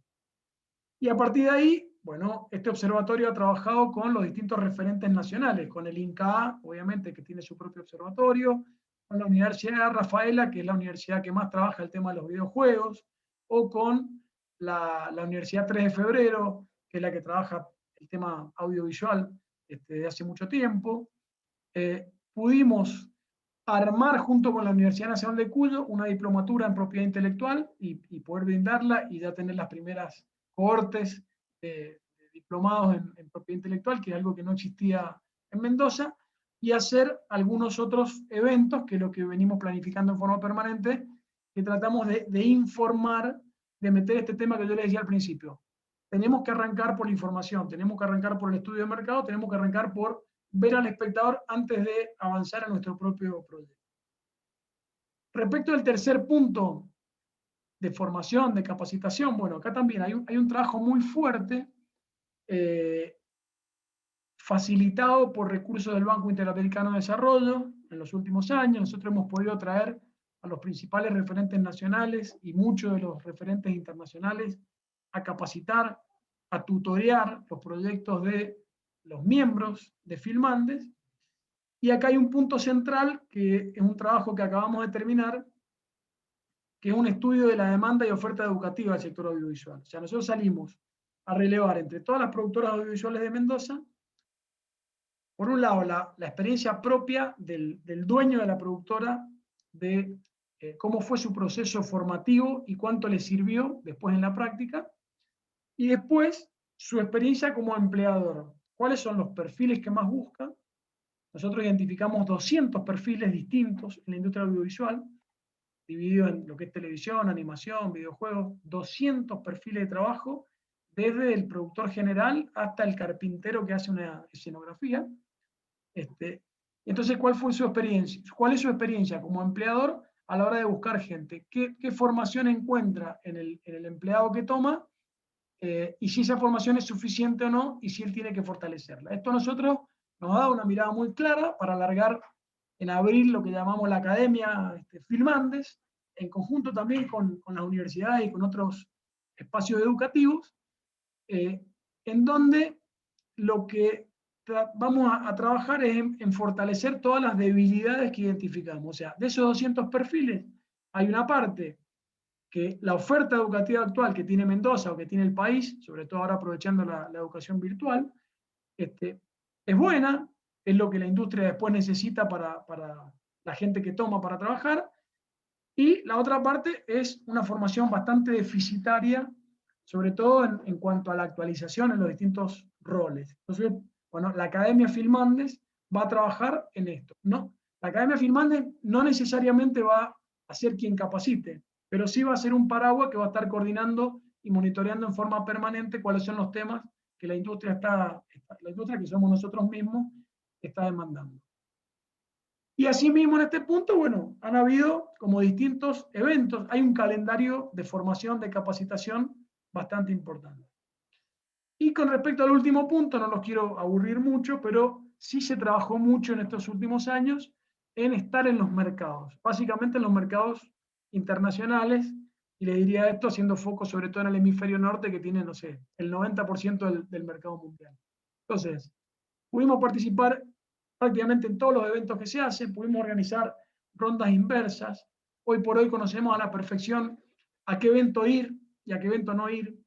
Y a partir de ahí, bueno, este observatorio ha trabajado con los distintos referentes nacionales, con el INCA, obviamente, que tiene su propio observatorio, con la Universidad Rafaela, que es la universidad que más trabaja el tema de los videojuegos, o con la Universidad 3 de Febrero, que es la que trabaja el tema audiovisual desde hace mucho tiempo. Pudimos armar junto con la Universidad Nacional de Cuyo una diplomatura en propiedad intelectual y poder brindarla, y ya tener las primeras cohortes de diplomados en propiedad intelectual, que es algo que no existía en Mendoza, y hacer algunos otros eventos, que es lo que venimos planificando en forma permanente, que tratamos de informar, de meter este tema que yo les decía al principio. Tenemos que arrancar por la información, tenemos que arrancar por el estudio de mercado, tenemos que arrancar por ver al espectador antes de avanzar a nuestro propio proyecto. Respecto al tercer punto de formación, de capacitación, bueno, acá también hay un trabajo muy fuerte, facilitado por recursos del Banco Interamericano de Desarrollo en los últimos años. Nosotros hemos podido traer a los principales referentes nacionales y muchos de los referentes internacionales a capacitar, a tutorear los proyectos de los miembros de Filmandes. Y acá hay un punto central, que es un trabajo que acabamos de terminar, que es un estudio de la demanda y oferta educativa del sector audiovisual. O sea, nosotros salimos a relevar entre todas las productoras audiovisuales de Mendoza, por un lado, la experiencia propia del dueño de la productora, de cómo fue su proceso formativo y cuánto le sirvió después en la práctica, y después su experiencia como empleador. ¿Cuáles son los perfiles que más busca? Nosotros identificamos 200 perfiles distintos en la industria audiovisual, dividido en lo que es televisión, animación, videojuegos, 200 perfiles de trabajo, desde el productor general hasta el carpintero que hace una escenografía. Entonces, ¿cuál fue su experiencia? ¿Cuál es su experiencia como empleador a la hora de buscar gente? ¿Qué formación encuentra en el empleado que toma? Y si esa formación es suficiente o no, y si él tiene que fortalecerla. Esto a nosotros nos da una mirada muy clara para alargar en abril lo que llamamos la Academia Filmandes, en conjunto también con las universidades y con otros espacios educativos, en donde lo que vamos a trabajar es en fortalecer todas las debilidades que identificamos. O sea, de esos 200 perfiles, hay una parte que la oferta educativa actual que tiene Mendoza o que tiene el país, sobre todo ahora aprovechando la educación virtual, es buena, es lo que la industria después necesita para la gente que toma para trabajar, y la otra parte es una formación bastante deficitaria, sobre todo en cuanto a la actualización en los distintos roles. Entonces, bueno, la Academia Filmandes va a trabajar en esto, ¿no? La Academia Filmandes no necesariamente va a ser quien capacite. pero sí va a ser un paraguas que va a estar coordinando y monitoreando en forma permanente cuáles son los temas que la industria que somos nosotros mismos, está demandando. Y asimismo en este punto, bueno, han habido como distintos eventos, hay un calendario de formación, de capacitación bastante importante. Y con respecto al último punto, no los quiero aburrir mucho, pero sí se trabajó mucho en estos últimos años en estar en los mercados, básicamente en los mercados internacionales, y le diría esto haciendo foco sobre todo en el hemisferio norte, que tiene, no sé, el 90% del mercado mundial. Entonces, pudimos participar prácticamente en todos los eventos que se hacen, pudimos organizar rondas inversas. Hoy por hoy conocemos a la perfección a qué evento ir y a qué evento no ir,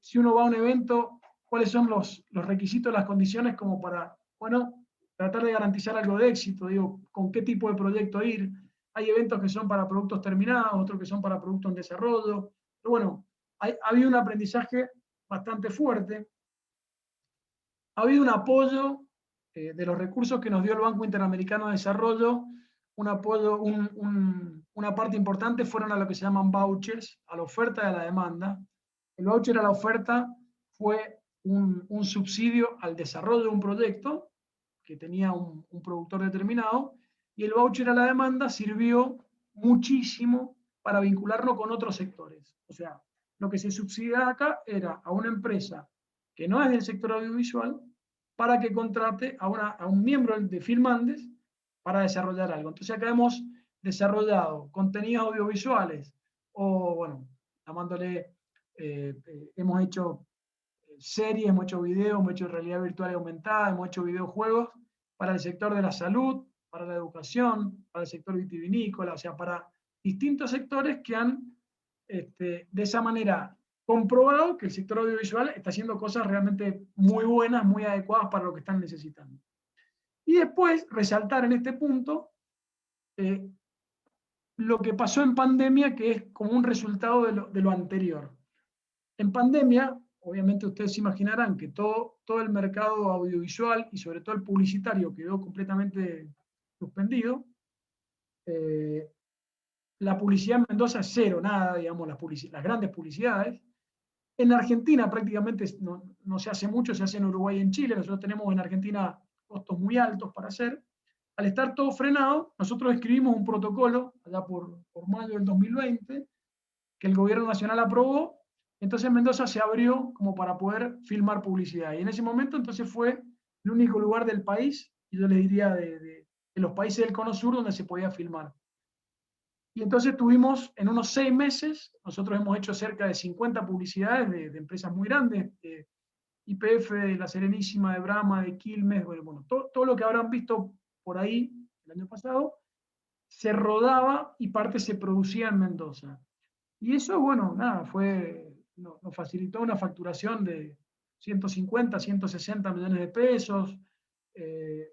si uno va a un evento, cuáles son los requisitos, las condiciones como para, bueno, tratar de garantizar algo de éxito, digo, con qué tipo de proyecto ir. Hay eventos que son para productos terminados, otros que son para productos en desarrollo, pero bueno, ha habido un aprendizaje bastante fuerte. Ha habido un apoyo de los recursos que nos dio el Banco Interamericano de Desarrollo, un apoyo, una parte importante fueron a lo que se llaman vouchers, a la oferta y a la demanda. El voucher a la oferta fue un subsidio al desarrollo de un proyecto que tenía un productor determinado, y el voucher a la demanda sirvió muchísimo para vincularlo con otros sectores. O sea, lo que se subsidia acá era a una empresa que no es del sector audiovisual, para que contrate a un miembro de Filmandes para desarrollar algo. Entonces acá hemos desarrollado contenidos audiovisuales, o bueno, llamándole, hemos hecho series, hemos hecho videos, hemos hecho realidad virtual y aumentada, hemos hecho videojuegos para el sector de la salud, para la educación, para el sector vitivinícola, o sea, para distintos sectores que han, de esa manera, comprobado que el sector audiovisual está haciendo cosas realmente muy buenas, muy adecuadas para lo que están necesitando. Y después, resaltar en este punto lo que pasó en pandemia, que es como un resultado de lo anterior. En pandemia, obviamente ustedes se imaginarán que todo el mercado audiovisual y sobre todo el publicitario quedó completamente suspendido. La publicidad en Mendoza es cero, nada, digamos, las grandes publicidades. En Argentina prácticamente no se hace mucho, se hace en Uruguay y en Chile. Nosotros tenemos en Argentina costos muy altos para hacer. Al estar todo frenado, nosotros escribimos un protocolo, allá por mayo del 2020, que el gobierno nacional aprobó. Entonces Mendoza se abrió como para poder filmar publicidad. Y en ese momento entonces fue el único lugar del país, y yo les diría de los países del Cono Sur, donde se podía filmar. Y entonces tuvimos, en unos 6 meses, nosotros hemos hecho cerca de 50 publicidades de empresas muy grandes, de YPF, de La Serenísima, de Brahma, de Quilmes, bueno, todo lo que habrán visto por ahí el año pasado, se rodaba y parte se producía en Mendoza. Y eso, bueno, nada, nos facilitó una facturación de 150, 160 millones de pesos.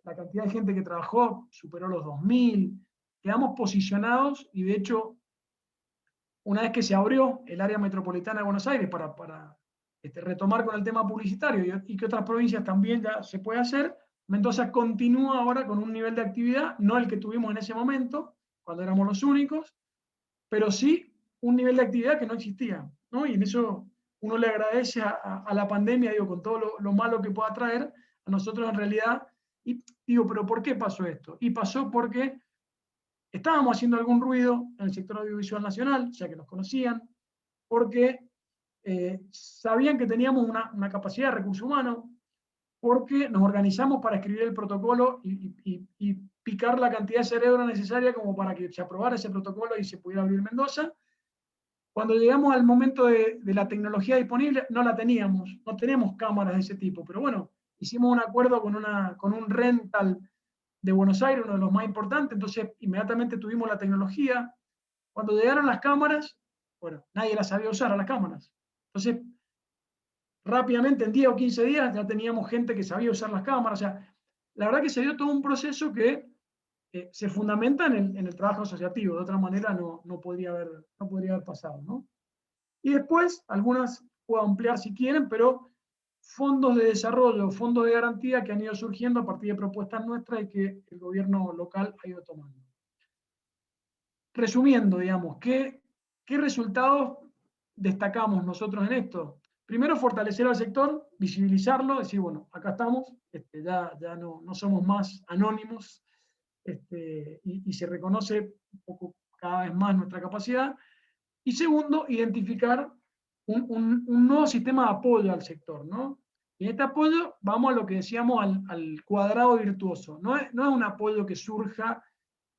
La cantidad de gente que trabajó superó los 2.000. Quedamos posicionados, y de hecho, una vez que se abrió el área metropolitana de Buenos Aires para retomar con el tema publicitario, y que otras provincias también ya se puede hacer, Mendoza continúa ahora con un nivel de actividad, no el que tuvimos en ese momento, cuando éramos los únicos, pero sí un nivel de actividad que no existía, ¿no? Y en eso uno le agradece a la pandemia, digo, con todo lo malo que pueda traer, a nosotros en realidad, y digo, pero ¿por qué pasó esto? Y pasó porque estábamos haciendo algún ruido en el sector audiovisual nacional, ya que nos conocían, porque sabían que teníamos una capacidad de recurso humano, porque nos organizamos para escribir el protocolo y picar la cantidad de cerebro necesaria como para que se aprobara ese protocolo y se pudiera abrir Mendoza. Cuando llegamos al momento de la tecnología disponible, no la teníamos, no tenemos cámaras de ese tipo, pero bueno, hicimos un acuerdo con un rental de Buenos Aires, uno de los más importantes, entonces inmediatamente tuvimos la tecnología. Cuando llegaron las cámaras, bueno, nadie las sabía usar a las cámaras. Entonces, rápidamente, en 10 o 15 días, ya teníamos gente que sabía usar las cámaras. O sea, la verdad que se dio todo un proceso que se fundamenta en el trabajo asociativo. De otra manera no podría haber pasado, ¿no? Y después, algunas puedo ampliar si quieren, pero fondos de desarrollo, fondos de garantía que han ido surgiendo a partir de propuestas nuestras y que el gobierno local ha ido tomando. resumiendo, digamos, ¿qué resultados destacamos nosotros en esto? Primero, fortalecer al sector, visibilizarlo, decir, bueno, acá estamos, ya no somos más anónimos, y se reconoce un poco cada vez más nuestra capacidad. Y segundo, identificar un nuevo sistema de apoyo al sector, ¿no? Y en este apoyo vamos a lo que decíamos al cuadrado virtuoso. No es un apoyo que surja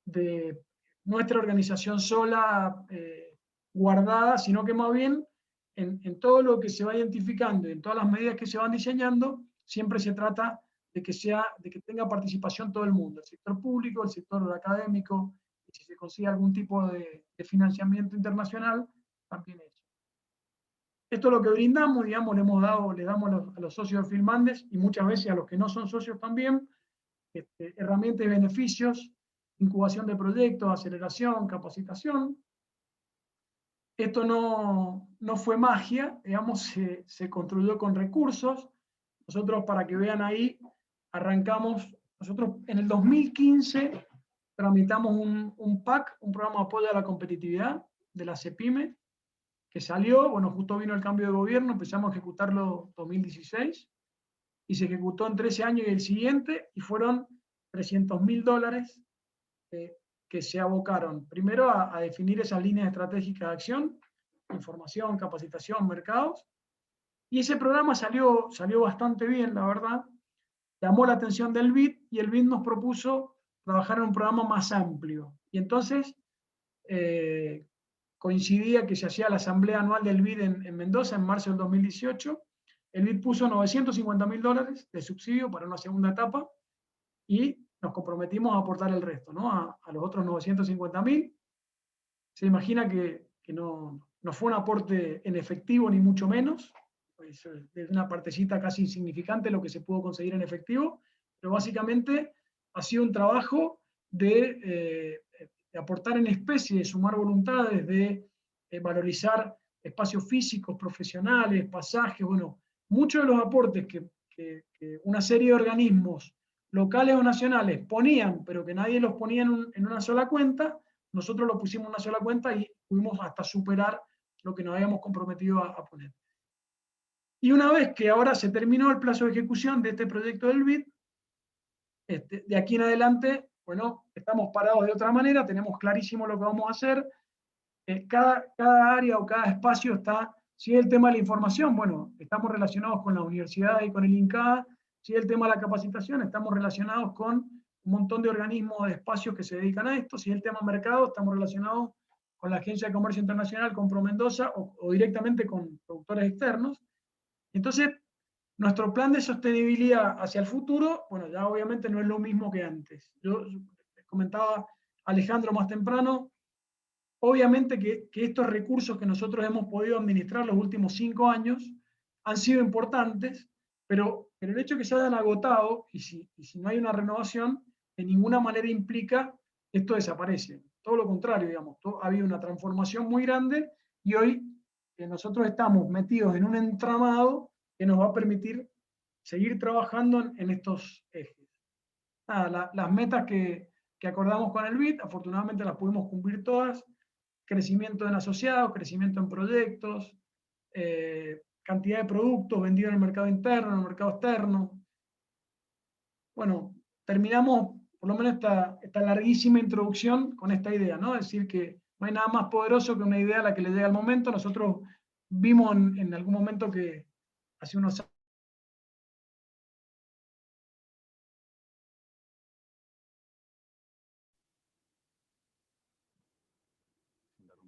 de nuestra organización sola, guardada, sino que más bien en todo lo que se va identificando y en todas las medidas que se van diseñando, siempre se trata de que tenga participación todo el mundo, el sector público, el sector académico, y si se consigue algún tipo de financiamiento internacional, también hecho. Esto es lo que brindamos, digamos, le damos a los socios de Filmandes y muchas veces a los que no son socios también, herramientas y beneficios, incubación de proyectos, aceleración, capacitación. Esto no fue magia, digamos, se construyó con recursos. Nosotros, para que vean ahí, arrancamos, nosotros en el 2015 tramitamos un PAC, un programa de apoyo a la competitividad de la CEPIME, que salió, bueno, justo vino el cambio de gobierno, empezamos a ejecutarlo en 2016, y se ejecutó en 13 años y el siguiente, y fueron $300.000 que se abocaron primero a definir esas líneas estratégicas de acción, información, capacitación, mercados, y ese programa salió bastante bien, la verdad. Llamó la atención del BID y el BID nos propuso trabajar en un programa más amplio. Y entonces coincidía que se hacía la asamblea anual del BID en Mendoza en marzo del 2018. El BID puso $950.000 de subsidio para una segunda etapa y nos comprometimos a aportar el resto, ¿no? A los otros 950.000. Se imagina que no fue un aporte en efectivo ni mucho menos, pues es una partecita casi insignificante lo que se pudo conseguir en efectivo, pero básicamente ha sido un trabajo de aportar en especie, de sumar voluntades, de valorizar espacios físicos, profesionales, pasajes, bueno, muchos de los aportes que una serie de organismos locales o nacionales ponían, pero que nadie los ponía en una sola cuenta, nosotros lo pusimos en una sola cuenta y pudimos hasta superar lo que nos habíamos comprometido a poner. Y una vez que ahora se terminó el plazo de ejecución de este proyecto del BID, de aquí en adelante, bueno, estamos parados de otra manera, tenemos clarísimo lo que vamos a hacer. Cada área o cada espacio está, si es el tema de la información, bueno, estamos relacionados con la universidad y con el INCAE. Si es el tema de la capacitación, estamos relacionados con un montón de organismos, de espacios que se dedican a esto. Si es el tema mercado, estamos relacionados con la Agencia de Comercio Internacional, con ProMendoza, o directamente con productores externos. Entonces, nuestro plan de sostenibilidad hacia el futuro, bueno, ya obviamente no es lo mismo que antes. Yo comentaba Alejandro más temprano, obviamente que estos recursos que nosotros hemos podido administrar los últimos 5 años han sido importantes, pero el hecho de que se hayan agotado, y si no hay una renovación, de ninguna manera implica que esto desaparece. Todo lo contrario, digamos, ha habido una transformación muy grande y hoy nosotros estamos metidos en un entramado que nos va a permitir seguir trabajando en estos ejes. Nada, las metas que acordamos con el BID, afortunadamente las pudimos cumplir todas. Crecimiento en asociados, crecimiento en proyectos, cantidad de productos vendidos en el mercado interno, en el mercado externo. Bueno, terminamos por lo menos esta larguísima introducción con esta idea, ¿no? Es decir, que no hay nada más poderoso que una idea a la que le llega al momento. Nosotros vimos en algún momento que hace unos años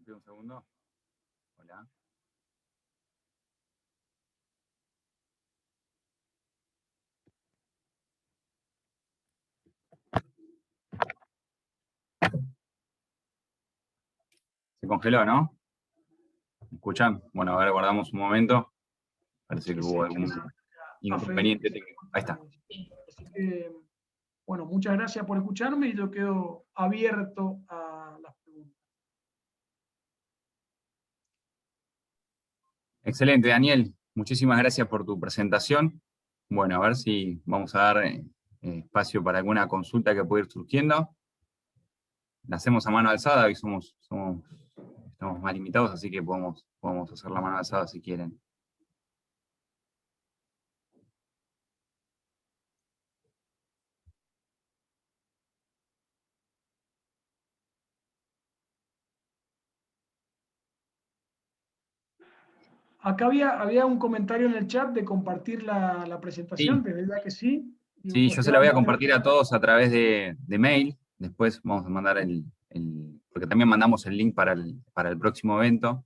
Interrumpí un segundo. Hola. Se congeló, ¿no? ¿Me escuchan? Bueno, a ver, guardamos un momento. Parece que hubo algún inconveniente técnico. Ahí está. Así que, bueno, muchas gracias por escucharme y yo quedo abierto a las preguntas. Excelente, Daniel. Muchísimas gracias por tu presentación. Bueno, a ver si vamos a dar espacio para alguna consulta que pueda ir surgiendo. la hacemos a mano alzada, hoy estamos más limitados, así que podemos hacer la mano alzada si quieren. Acá había un comentario en el chat de compartir la presentación, Sí, de verdad que sí. Digo, sí, pues yo se la voy a quedamos. compartir a todos a través de mail. Después vamos a mandar porque también mandamos el link para el próximo evento.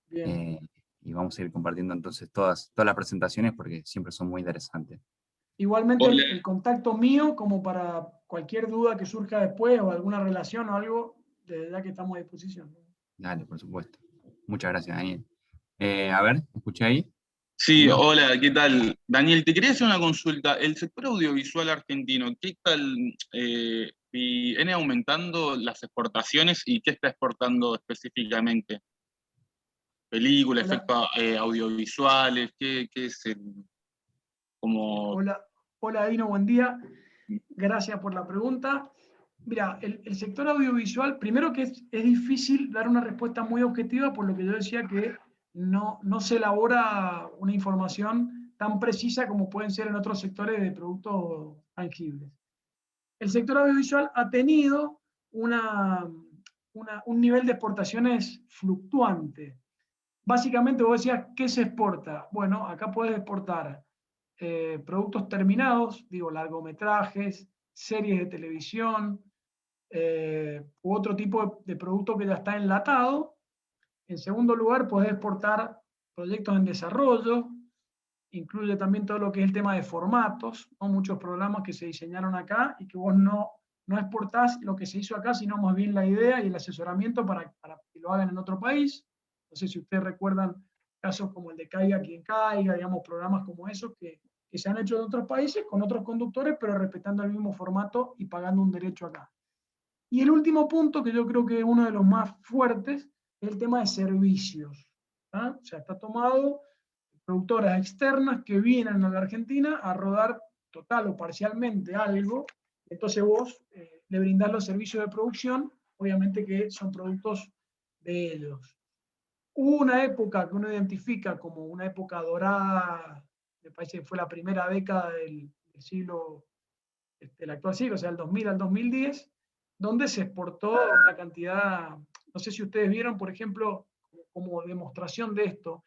Bien. Y vamos a ir compartiendo entonces todas las presentaciones porque siempre son muy interesantes. Igualmente Hola. el contacto mío, como para cualquier duda que surja después o alguna relación o algo, de verdad que estamos a disposición. Dale, por supuesto. Muchas gracias, Daniel. A ver, ¿escuché ahí? Sí, hola, ¿qué tal? Daniel, te quería hacer una consulta. El sector audiovisual argentino, ¿qué tal? ¿Viene aumentando las exportaciones y qué está exportando específicamente? ¿Películas, Hola, efectos audiovisuales? ¿Qué es como... hola Dino, buen día. Gracias por la pregunta. Mira, el sector audiovisual, primero que es difícil dar una respuesta muy objetiva, por lo que yo decía que no se elabora una información tan precisa como pueden ser en otros sectores de productos tangibles. El sector audiovisual ha tenido un nivel de exportaciones fluctuante. Básicamente vos decías, ¿qué se exporta? Bueno, acá puedes exportar productos terminados, digo, largometrajes, series de televisión, u otro tipo de producto que ya está enlatado. En segundo lugar, podés exportar proyectos en desarrollo, incluye también todo lo que es el tema de formatos, ¿no? Muchos programas que se diseñaron acá y que vos no exportás lo que se hizo acá, sino más bien la idea y el asesoramiento para que lo hagan en otro país. No sé si ustedes recuerdan casos como el de Caiga quien caiga, digamos, programas como esos que se han hecho en otros países con otros conductores, pero respetando el mismo formato y pagando un derecho acá. Y el último punto, que yo creo que es uno de los más fuertes, es el tema de servicios. ¿Ah? O sea, está tomado productoras externas que vienen a la Argentina a rodar total o parcialmente algo, entonces vos le brindás los servicios de producción, obviamente que son productos de ellos. Hubo una época que uno identifica como una época dorada, me parece que fue la primera década del siglo, del actual siglo, o sea, del 2000 al 2010, donde se exportó una cantidad, no sé si ustedes vieron, por ejemplo, como demostración de esto,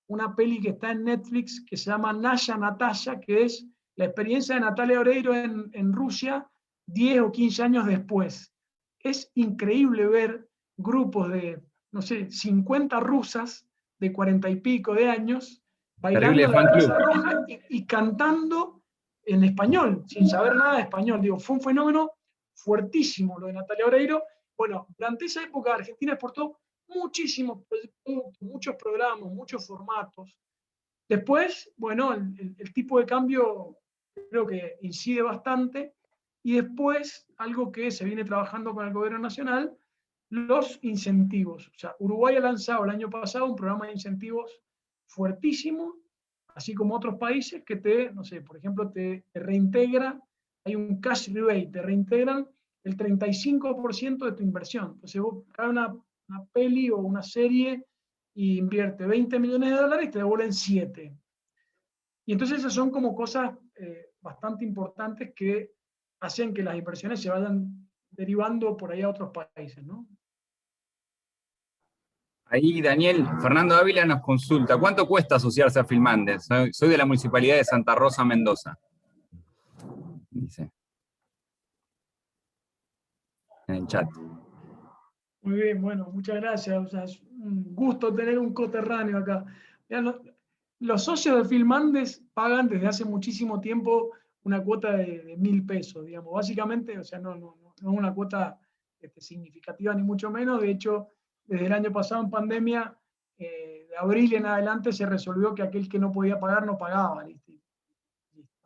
una peli que está en Netflix que se llama Naya Natasha, que es la experiencia de Natalia Oreiro en Rusia 10 o 15 años después. Es increíble ver grupos de, no sé, 50 rusas de 40 y pico de años bailando Terrible en la fan club. Plaza Roja y cantando en español, sin saber nada de español. Digo, fue un fenómeno fuertísimo lo de Natalia Oreiro. Bueno, durante esa época Argentina exportó muchísimos productos, muchos programas, muchos formatos. Después, bueno, el tipo de cambio creo que incide bastante. Y después, algo que se viene trabajando con el gobierno nacional, los incentivos. O sea, Uruguay ha lanzado el año pasado un programa de incentivos fuertísimo, así como otros países que te, no sé, por ejemplo, te reintegra, hay un cash rebate, te reintegran el 35% de tu inversión. Entonces vos cae una peli o una serie y invierte 20 millones de dólares y te devuelven 7. Y entonces esas son como cosas bastante importantes que hacen que las inversiones se vayan derivando por ahí a otros países, ¿no? Ahí Daniel, Fernando Ávila nos consulta, ¿cuánto cuesta asociarse a Filmandes? Soy de la Municipalidad de Santa Rosa, Mendoza. Dice en el chat. Muy bien, bueno, muchas gracias. O sea, es un gusto tener un coterráneo acá. Los socios de Filmandes pagan desde hace muchísimo tiempo una cuota de 1.000 pesos, digamos. Básicamente, o sea, no es una cuota significativa ni mucho menos. De hecho, desde el año pasado en pandemia, de abril en adelante se resolvió que aquel que no podía pagar no pagaba. ¿Listo?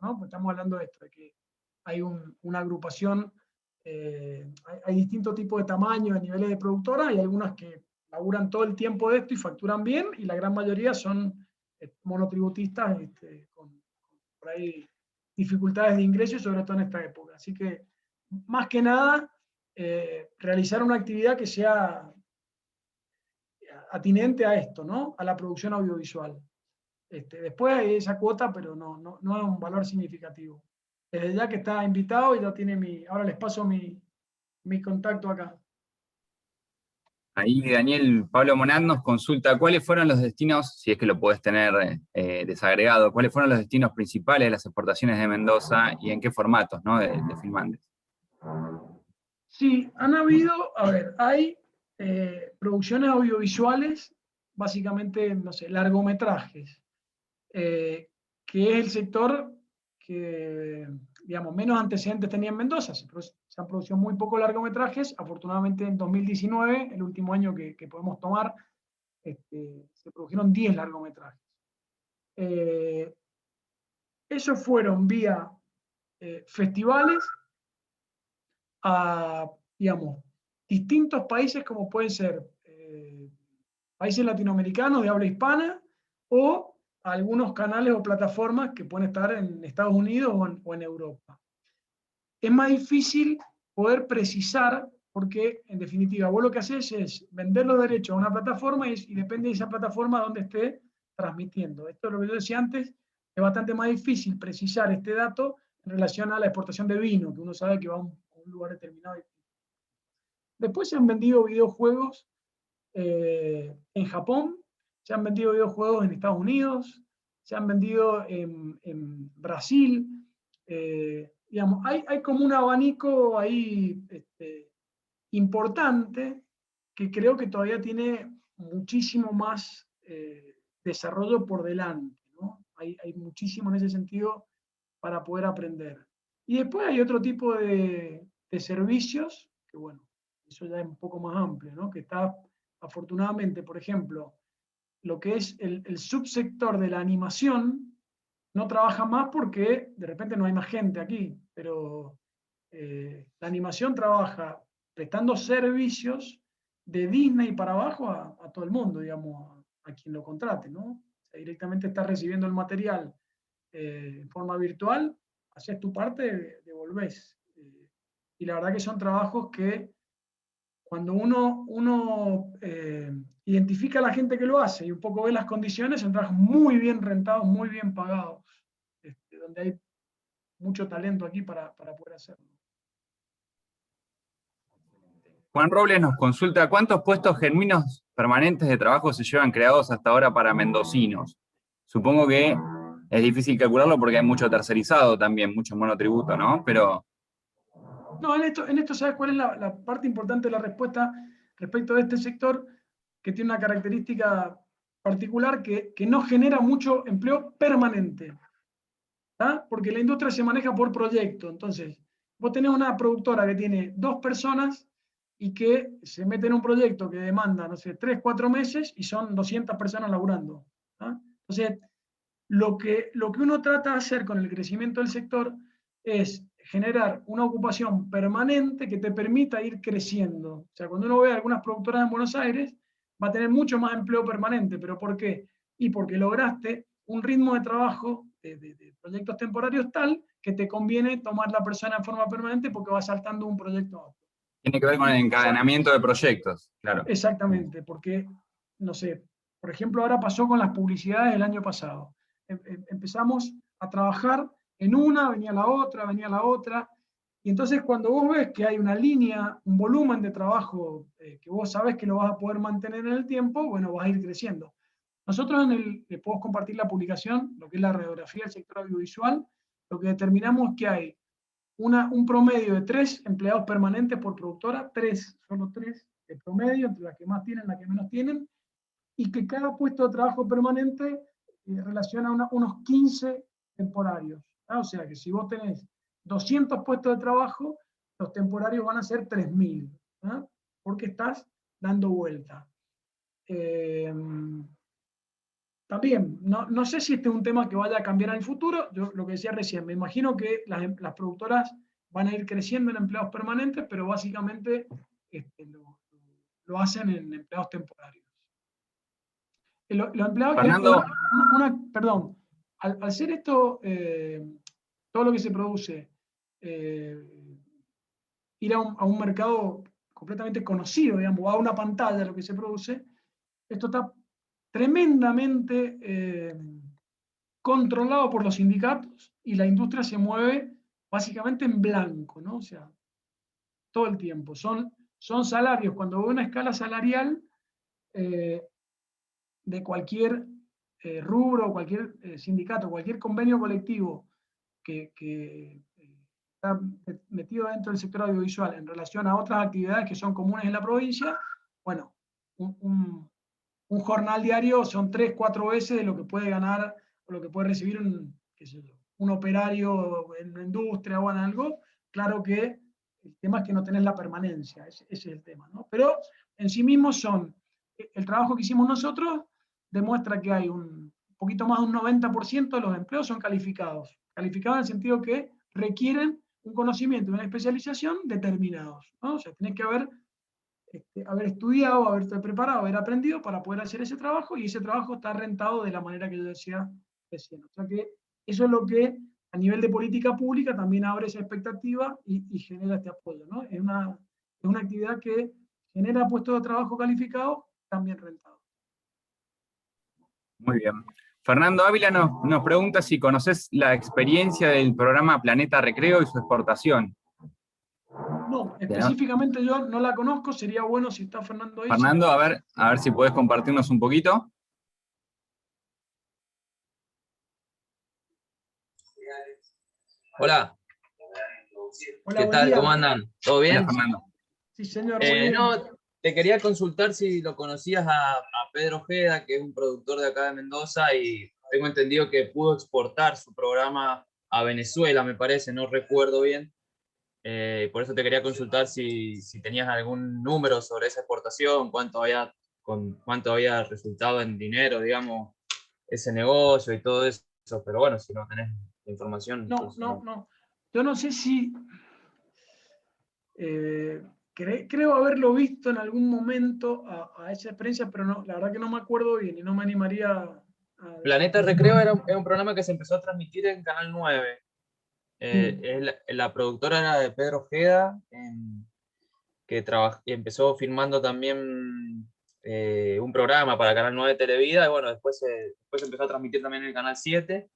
¿No? Pues estamos hablando de esto, de que hay una agrupación, hay distintos tipos de tamaños, de niveles de productora, hay algunas que laburan todo el tiempo de esto y facturan bien, y la gran mayoría son monotributistas con por ahí dificultades de ingreso, sobre todo en esta época. Así que, más que nada, realizar una actividad que sea atinente a esto, ¿no? A la producción audiovisual. Después hay esa cuota, pero no es un valor significativo. Desde ya que está invitado y ya tiene ahora les paso mi contacto acá. Ahí Daniel, Pablo Monat nos consulta cuáles fueron los destinos, si es que lo podés tener desagregado, cuáles fueron los destinos principales de las exportaciones de Mendoza y en qué formatos, ¿no? de Filmandes. Sí, han habido, a ver, hay producciones audiovisuales, básicamente, no sé, largometrajes, que es el sector que, digamos, menos antecedentes tenía en Mendoza. Se han producido muy pocos largometrajes. Afortunadamente, en 2019, el último año que podemos tomar, se produjeron 10 largometrajes. Esos fueron vía festivales a, digamos, distintos países como pueden ser países latinoamericanos de habla hispana o algunos canales o plataformas que pueden estar en Estados Unidos o en Europa. Es más difícil poder precisar porque, en definitiva, vos lo que haces es vender los derechos a una plataforma y depende de esa plataforma donde esté transmitiendo. Esto es lo que yo decía antes, es bastante más difícil precisar este dato en relación a la exportación de vino, que uno sabe que va a un lugar determinado. Después se han vendido videojuegos en Japón, se han vendido videojuegos en Estados Unidos, se han vendido en Brasil. Digamos, hay como un abanico ahí importante que creo que todavía tiene muchísimo más desarrollo por delante, ¿no? Hay muchísimo en ese sentido para poder aprender. Y después hay otro tipo de servicios, que bueno, eso ya es un poco más amplio, ¿no? Que está, afortunadamente, por ejemplo, lo que es el subsector de la animación, no trabaja más porque de repente no hay más gente aquí, pero la animación trabaja prestando servicios de Disney para abajo a todo el mundo, digamos, a quien lo contrate, ¿no? O sea, directamente está recibiendo el material en forma virtual, haces tu parte, devolvés. Y la verdad que son trabajos que cuando uno identifica a la gente que lo hace y un poco ve las condiciones, son trabajos muy bien rentados, muy bien pagados, donde hay mucho talento aquí para poder hacerlo. Juan Robles nos consulta cuántos puestos genuinos permanentes de trabajo se llevan creados hasta ahora para mendocinos. Supongo que es difícil calcularlo porque hay mucho tercerizado también, mucho monotributo, ¿no? Pero... No, en esto ¿sabes cuál es la parte importante de la respuesta respecto de este sector? Que tiene una característica particular que no genera mucho empleo permanente. ¿tá? Porque la industria se maneja por proyecto. Entonces, vos tenés una productora que tiene 2 personas y que se mete en un proyecto que demanda, no sé, 3, 4 meses y son 200 personas laburando. ¿tá? Entonces, lo que uno trata de hacer con el crecimiento del sector es generar una ocupación permanente que te permita ir creciendo. O sea, cuando uno ve algunas productoras en Buenos Aires, va a tener mucho más empleo permanente. ¿Pero por qué? Y porque lograste un ritmo de trabajo de proyectos temporarios tal que te conviene tomar la persona en forma permanente porque va saltando un proyecto a otro. Tiene que ver con el encadenamiento de proyectos, claro. Exactamente, porque, no sé, por ejemplo, ahora pasó con las publicidades del año pasado. Empezamos a trabajar en una, venía la otra, y entonces cuando vos ves que hay una línea, un volumen de trabajo que vos sabés que lo vas a poder mantener en el tiempo, bueno, vas a ir creciendo. Nosotros les podemos compartir la publicación, lo que es la radiografía del sector audiovisual, lo que determinamos es que hay un promedio de 3 empleados permanentes por productora, solo 3 de promedio, entre las que más tienen, las que menos tienen, y que cada puesto de trabajo permanente relaciona unos 15 temporarios. ¿tá? O sea que si vos tenés 200 puestos de trabajo, los temporarios van a ser 3.000, ¿tá? porque estás dando vuelta. También, no sé si este es un tema que vaya a cambiar en el futuro, yo lo que decía recién, me imagino que las productoras van a ir creciendo en empleados permanentes, pero básicamente lo hacen en empleados temporarios. Los empleados, Fernando, perdón, al ser esto, todo lo que se produce ir a un mercado completamente conocido, digamos, a una pantalla lo que se produce. Esto está tremendamente controlado por los sindicatos y la industria se mueve básicamente en blanco, ¿no? O sea, todo el tiempo. Son salarios, cuando veo una escala salarial de cualquier rubro, cualquier sindicato, cualquier convenio colectivo que está metido dentro del sector audiovisual en relación a otras actividades que son comunes en la provincia, bueno, un jornal diario son 3, 4 veces de lo que puede ganar o lo que puede recibir un operario en una industria o en algo. Claro que el tema es que no tenés la permanencia, ese es el tema, ¿no? Pero en sí mismos el trabajo que hicimos nosotros demuestra que hay un poquito más de un 90% de los empleos son calificados. Calificados en el sentido que requieren un conocimiento y una especialización determinados, ¿no? O sea, tenés que haber estudiado, haberte preparado, haber aprendido para poder hacer ese trabajo, y ese trabajo está rentado de la manera que yo decía recién. O sea que eso es lo que a nivel de política pública también abre esa expectativa y genera este apoyo, ¿no? Es una actividad que genera puestos de trabajo calificados también rentados. Muy bien. Fernando Ávila nos pregunta si conoces la experiencia del programa Planeta Recreo y su exportación. No, específicamente yo no la conozco, sería bueno si está Fernando ahí. Fernando, a ver si podés compartirnos un poquito. Hola. Hola, ¿Qué tal? día. ¿Cómo andan? ¿Todo bien? Hola, Fernando. Sí, señor, muy bien. No, te quería consultar si lo conocías a Pedro Ojeda, que es un productor de acá de Mendoza, y tengo entendido que pudo exportar su programa a Venezuela, me parece, no recuerdo bien. Por eso te quería consultar si tenías algún número sobre esa exportación, cuánto había resultado en dinero, digamos, ese negocio y todo eso. Pero bueno, si no tenés información. No. Yo no sé si... creo haberlo visto en algún momento a esa experiencia, pero no, la verdad que no me acuerdo bien y no me animaría a... Planeta Recreo es un programa que se empezó a transmitir en Canal 9. La productora era de Pedro Ojeda, que empezó filmando también un programa para Canal 9 Televida, y bueno, después se empezó a transmitir también en el Canal 7,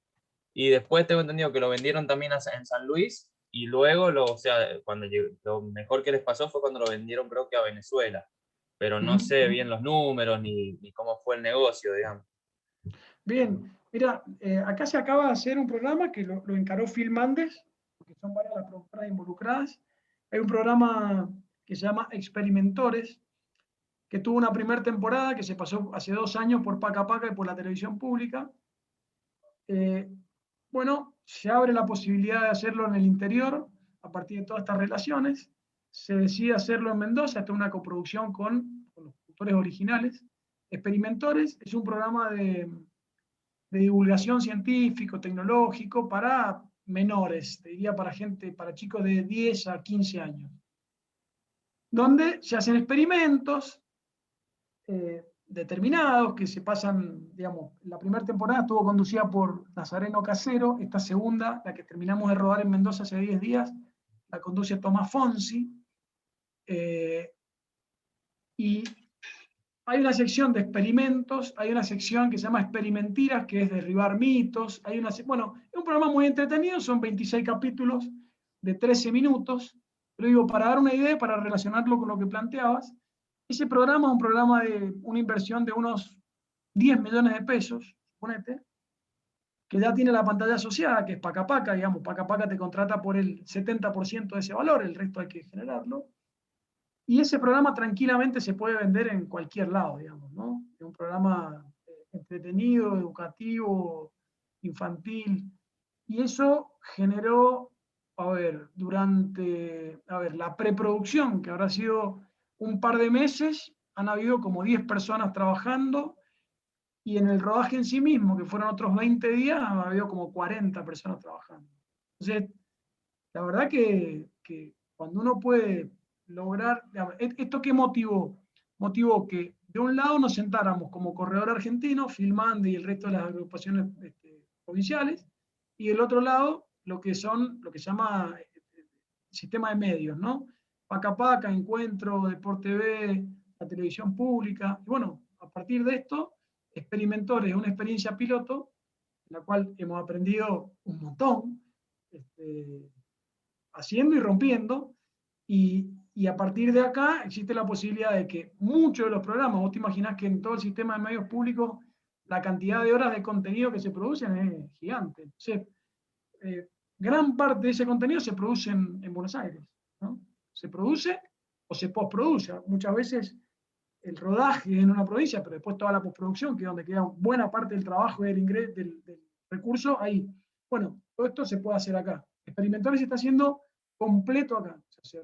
y después tengo entendido que lo vendieron también en San Luis, y luego, lo mejor que les pasó fue cuando lo vendieron, creo que a Venezuela, pero no sé bien los números ni cómo fue el negocio, digamos. Bien, mira, acá se acaba de hacer un programa que lo encaró Filmandes, porque son varias las productoras involucradas. Hay un programa que se llama Experimentores, que tuvo una primera temporada que se pasó hace 2 años por Paca Paca y por la televisión pública. Bueno, se abre la posibilidad de hacerlo en el interior a partir de todas estas relaciones. Se decide hacerlo en Mendoza, esta es una coproducción con los productores originales. Experimentores es un programa de divulgación científico, tecnológico, para menores, te diría para chicos de 10 a 15 años, donde se hacen experimentos determinados que se pasan, digamos, la primera temporada estuvo conducida por Nazareno Casero, esta segunda, la que terminamos de rodar en Mendoza hace 10 días, la conduce Tomás Fonsi, y hay una sección de experimentos, hay una sección que se llama Experimentiras, que es derribar mitos, bueno, es un programa muy entretenido, son 26 capítulos de 13 minutos, pero digo, para dar una idea, para relacionarlo con lo que planteabas, ese programa es un programa de una inversión de unos 10 millones de pesos, suponete, que ya tiene la pantalla asociada, que es Paca Paca, digamos, Paca Paca te contrata por el 70% de ese valor, el resto hay que generarlo. Y ese programa tranquilamente se puede vender en cualquier lado, digamos, ¿no? Es un programa entretenido, educativo, infantil. Y eso generó, durante la preproducción, que habrá sido un par de meses, han habido como 10 personas trabajando, y en el rodaje en sí mismo, que fueron otros 20 días, ha habido como 40 personas trabajando. Entonces, la verdad que cuando uno puede lograr, ¿esto qué motivó? Motivó que de un lado nos sentáramos como corredor argentino, Filmando y el resto de las agrupaciones provinciales, y del otro lado lo que se llama sistema de medios, ¿no? Paca Paca, Encuentro, Deporte TV, la televisión pública. Y bueno, a partir de esto, Experimentores es una experiencia piloto en la cual hemos aprendido un montón, haciendo y rompiendo, y a partir de acá existe la posibilidad de que muchos de los programas, vos te imaginás que en todo el sistema de medios públicos la cantidad de horas de contenido que se producen es gigante. Entonces, gran parte de ese contenido se produce en Buenos Aires, ¿no? Se produce o se postproduce. Muchas veces el rodaje es en una provincia, pero después toda la postproducción, que es donde queda buena parte del trabajo y del recurso, ahí. Bueno, todo esto se puede hacer acá. Experimentales se está haciendo completo acá. O sea,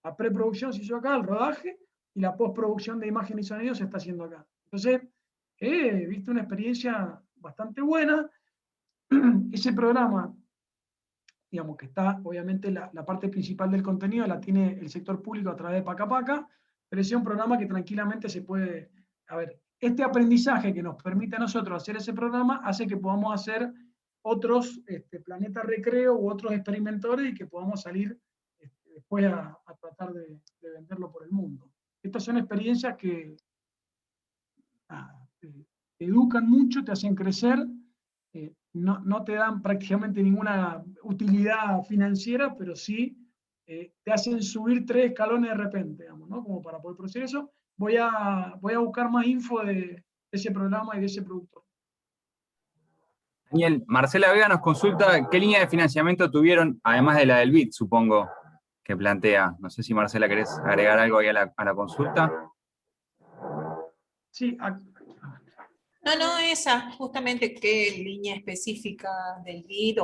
la preproducción se hizo acá, el rodaje, y la postproducción de imagen y sonido se está haciendo acá. Entonces, he visto una experiencia bastante buena. Ese programa, digamos que está, obviamente, la parte principal del contenido la tiene el sector público a través de Paca Paca, pero es un programa que tranquilamente se puede... A ver, este aprendizaje que nos permite a nosotros hacer ese programa hace que podamos hacer otros Planeta Recreo u otros experimentores y que podamos salir después a tratar de venderlo por el mundo. Estas son experiencias que te educan mucho, te hacen crecer, no te dan prácticamente ninguna utilidad financiera, pero sí te hacen subir 3 escalones de repente, digamos, ¿no? Como para poder producir eso. Voy a buscar más info de ese programa y de ese productor. Daniel, Marcela Vega nos consulta qué línea de financiamiento tuvieron, además de la del BID, supongo, que plantea. No sé si Marcela querés agregar algo ahí a la consulta. Sí, No, esa, justamente qué línea específica del BID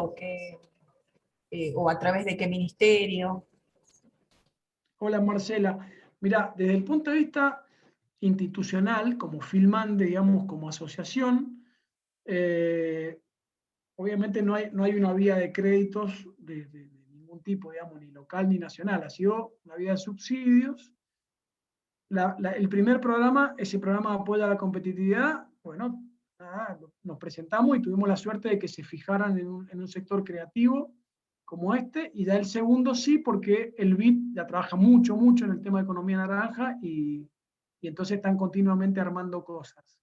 o a través de qué ministerio. Hola Marcela. Mira, desde el punto de vista institucional, como Filmande, digamos, como asociación, obviamente no hay una vía de créditos de ningún tipo, digamos, ni local ni nacional. Ha sido una vía de subsidios. El primer programa, ese programa de apoyo a la competitividad, bueno, nada, nos presentamos y tuvimos la suerte de que se fijaran en un sector creativo como este, y da el segundo sí, porque el BID ya trabaja mucho en el tema de economía naranja y entonces están continuamente armando cosas.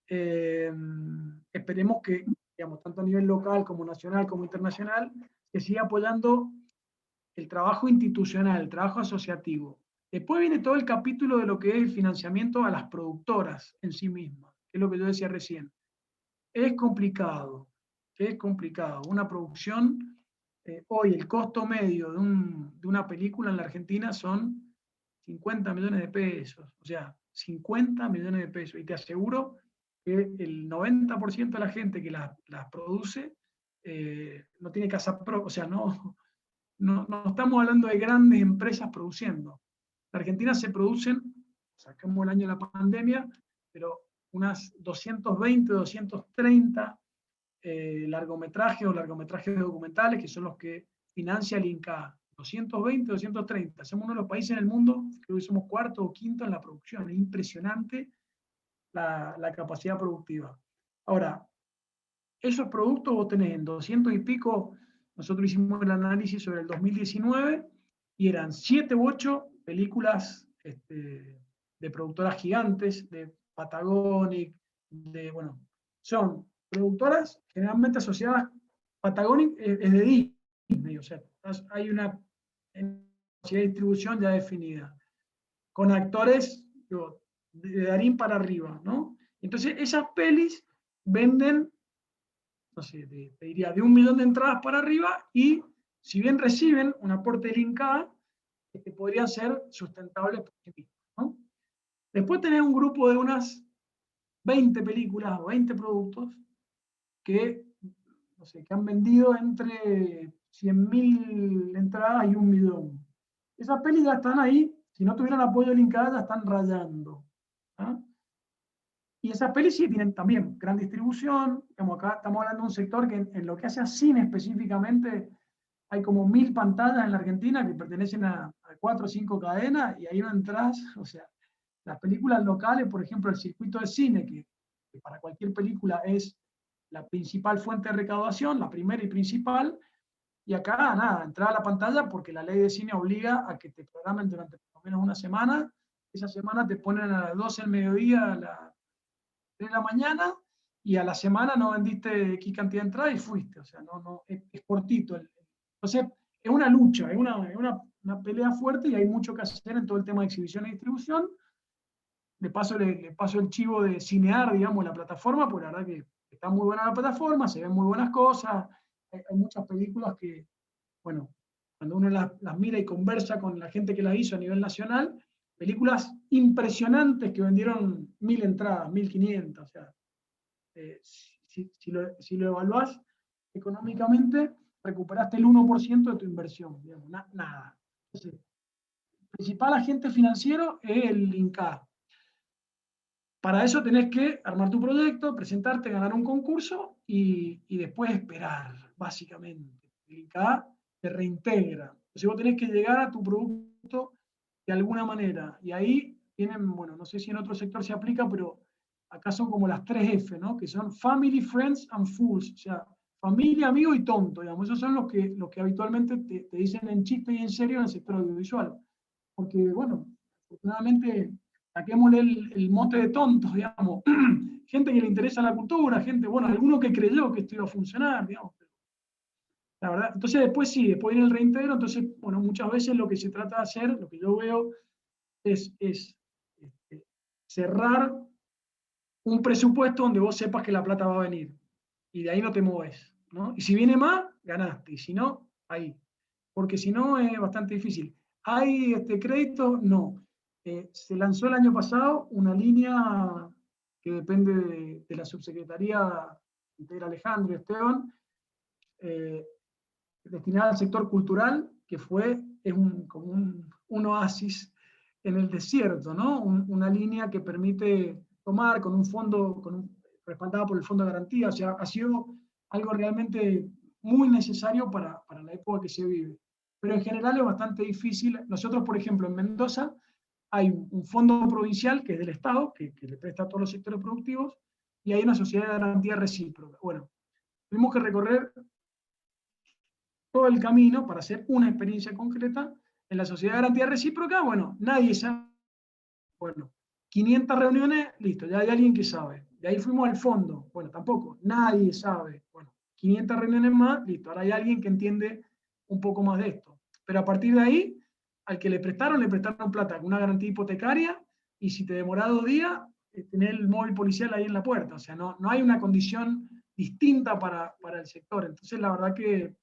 Esperemos que, digamos, tanto a nivel local como nacional como internacional, que siga apoyando el trabajo institucional, el trabajo asociativo. Después viene todo el capítulo de lo que es el financiamiento a las productoras en sí mismas, que es lo que yo decía recién. Es complicado. Una producción, hoy el costo medio de una película en la Argentina son 50 millones de pesos. O sea, 50 millones de pesos. Y te aseguro que el 90% de la gente que las produce no tiene casa propia. O sea, no estamos hablando de grandes empresas produciendo. En Argentina se producen, sacamos el año de la pandemia, pero unas 220, 230 largometrajes o largometrajes documentales, que son los que financia el INCA. 220, 230. Somos uno de los países en el mundo, creo que somos cuarto o quinto en la producción. Es impresionante la capacidad productiva. Ahora, esos productos vos tenés en 200 y pico. Nosotros hicimos el análisis sobre el 2019 y eran 7 u 8 películas de productoras gigantes, de Patagonic, son productoras generalmente asociadas. Patagonic es de Disney, o sea, hay una distribución ya definida, con actores de Darín para arriba, ¿no? Entonces esas pelis venden, no sé, te diría, de 1 millón de entradas para arriba, y si bien reciben un aporte del INCA, podrían ser sustentables por sí mismos, ¿no? Después tenés un grupo de unas 20 películas o 20 productos que, no sé, que han vendido entre 100.000 entradas y 1 millón. Esas pelis ya están ahí, si no tuvieran apoyo del INCA, ya están rayando. ¿Ah? Y esas pelis sí tienen también gran distribución. Como acá estamos hablando de un sector que en lo que hace a cine específicamente, hay como 1000 pantallas en la Argentina que pertenecen a 4 o 5 cadenas, y ahí no entras. O sea, las películas locales, por ejemplo, el circuito de cine, que para cualquier película es la principal fuente de recaudación, la primera y principal, y acá nada, entrar a la pantalla porque la ley de cine obliga a que te programen durante por lo menos una semana. Esa semana te ponen a las 12 del mediodía, a las 3 de la mañana, y a la semana no vendiste X cantidad de entradas y fuiste. O sea, es cortito. Entonces, es una lucha, es una pelea fuerte y hay mucho que hacer en todo el tema de exhibición y distribución. Le paso el chivo de Cinear, digamos, la plataforma, porque la verdad que está muy buena la plataforma, se ven muy buenas cosas, hay muchas películas que, bueno, cuando uno las mira y conversa con la gente que las hizo a nivel nacional, películas impresionantes que vendieron 1000 entradas, 1500, o sea, si lo evaluás económicamente, recuperaste el 1% de tu inversión, digamos, nada. Entonces, el principal agente financiero es el INCA. Para eso tenés que armar tu proyecto, presentarte, ganar un concurso y después esperar, básicamente. El INCA te reintegra. Entonces vos tenés que llegar a tu producto de alguna manera. Y ahí tienen, bueno, no sé si en otro sector se aplica, pero acá son como las 3F, ¿no? Que son Family, Friends and Fools. O sea, familia, amigo y tonto, digamos. Esos son los que habitualmente te dicen en chiste y en serio en el sector audiovisual. Porque, bueno, afortunadamente saquémosle el mote de tontos, digamos. Gente que le interesa la cultura, gente, bueno, alguno que creyó que esto iba a funcionar, digamos. La verdad, entonces después sí, después viene el reintegro, entonces, bueno, muchas veces lo que se trata de hacer, lo que yo veo, es cerrar un presupuesto donde vos sepas que la plata va a venir. Y de ahí no te mueves, ¿no? Y si viene más, ganaste, y si no, ahí. Porque si no, es bastante difícil. ¿Hay crédito? No. Se lanzó el año pasado una línea que depende de la subsecretaría de Alejandro y Esteban, destinada al sector cultural, que es como un oasis en el desierto, ¿no? Una línea que permite tomar con un fondo, respaldado por el Fondo de Garantía, o sea, ha sido algo realmente muy necesario para la época que se vive. Pero en general es bastante difícil. Nosotros, por ejemplo, en Mendoza hay un fondo provincial que es del Estado, que le presta a todos los sectores productivos, y hay una sociedad de garantía recíproca. Bueno, tuvimos que recorrer todo el camino para hacer una experiencia concreta. En la sociedad de garantía recíproca, bueno, nadie sabe. Bueno, 500 reuniones, listo, ya hay alguien que sabe. De ahí fuimos al fondo, bueno, tampoco, nadie sabe. Bueno, 500 reuniones más, listo, ahora hay alguien que entiende un poco más de esto. Pero a partir de ahí, al que le prestaron plata con una garantía hipotecaria, y si te demora 2 días, tener el móvil policial ahí en la puerta. O sea, no hay una condición distinta para el sector. Entonces, la verdad que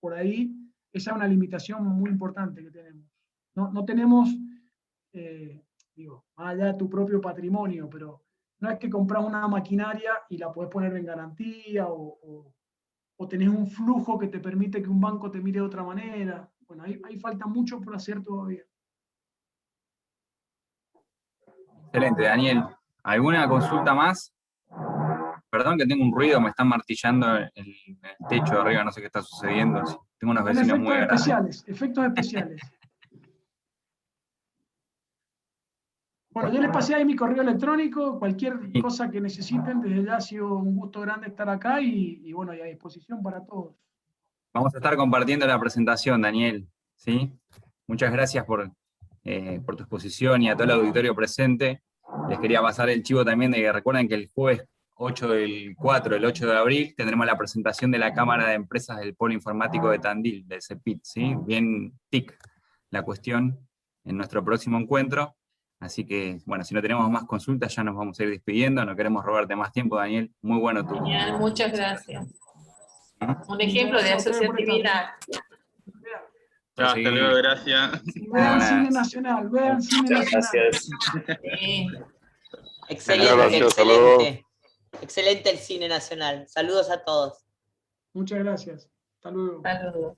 por ahí esa es una limitación muy importante que tenemos. No tenemos, más allá de tu propio patrimonio, pero no es que compras una maquinaria y la puedes poner en garantía o tenés un flujo que te permite que un banco te mire de otra manera. Bueno, ahí falta mucho por hacer todavía. Excelente, Daniel. ¿Alguna consulta más? Perdón que tengo un ruido, me están martillando el techo de arriba, no sé qué está sucediendo. Tengo unos Son vecinos muy agradables. efectos especiales. Bueno, yo les pasé ahí mi correo electrónico, cualquier cosa que necesiten, desde ya ha sido un gusto grande estar acá y bueno, y a disposición para todos. Vamos a estar compartiendo la presentación, Daniel, ¿sí? Muchas gracias por tu exposición y a todo el auditorio presente. Les quería pasar el chivo también de que recuerden que el jueves 8 del 4, el 8 de abril, tendremos la presentación de la Cámara de Empresas del Polo Informático de Tandil, del CEPIT, ¿sí? Bien TIC la cuestión en nuestro próximo encuentro. Así que, bueno, si no tenemos más consultas, ya nos vamos a ir despidiendo. No queremos robarte más tiempo, Daniel. Muy bueno tu... Genial, muchas gracias. ¿Mm? Un ejemplo de asociatividad. Hasta luego, gracias. Vean cine nacional, vean cine nacional. Gracias. Sí. Excelente, Gracias, excelente. Excelente el cine nacional. Saludos a todos. Muchas gracias. Hasta luego. Saludos.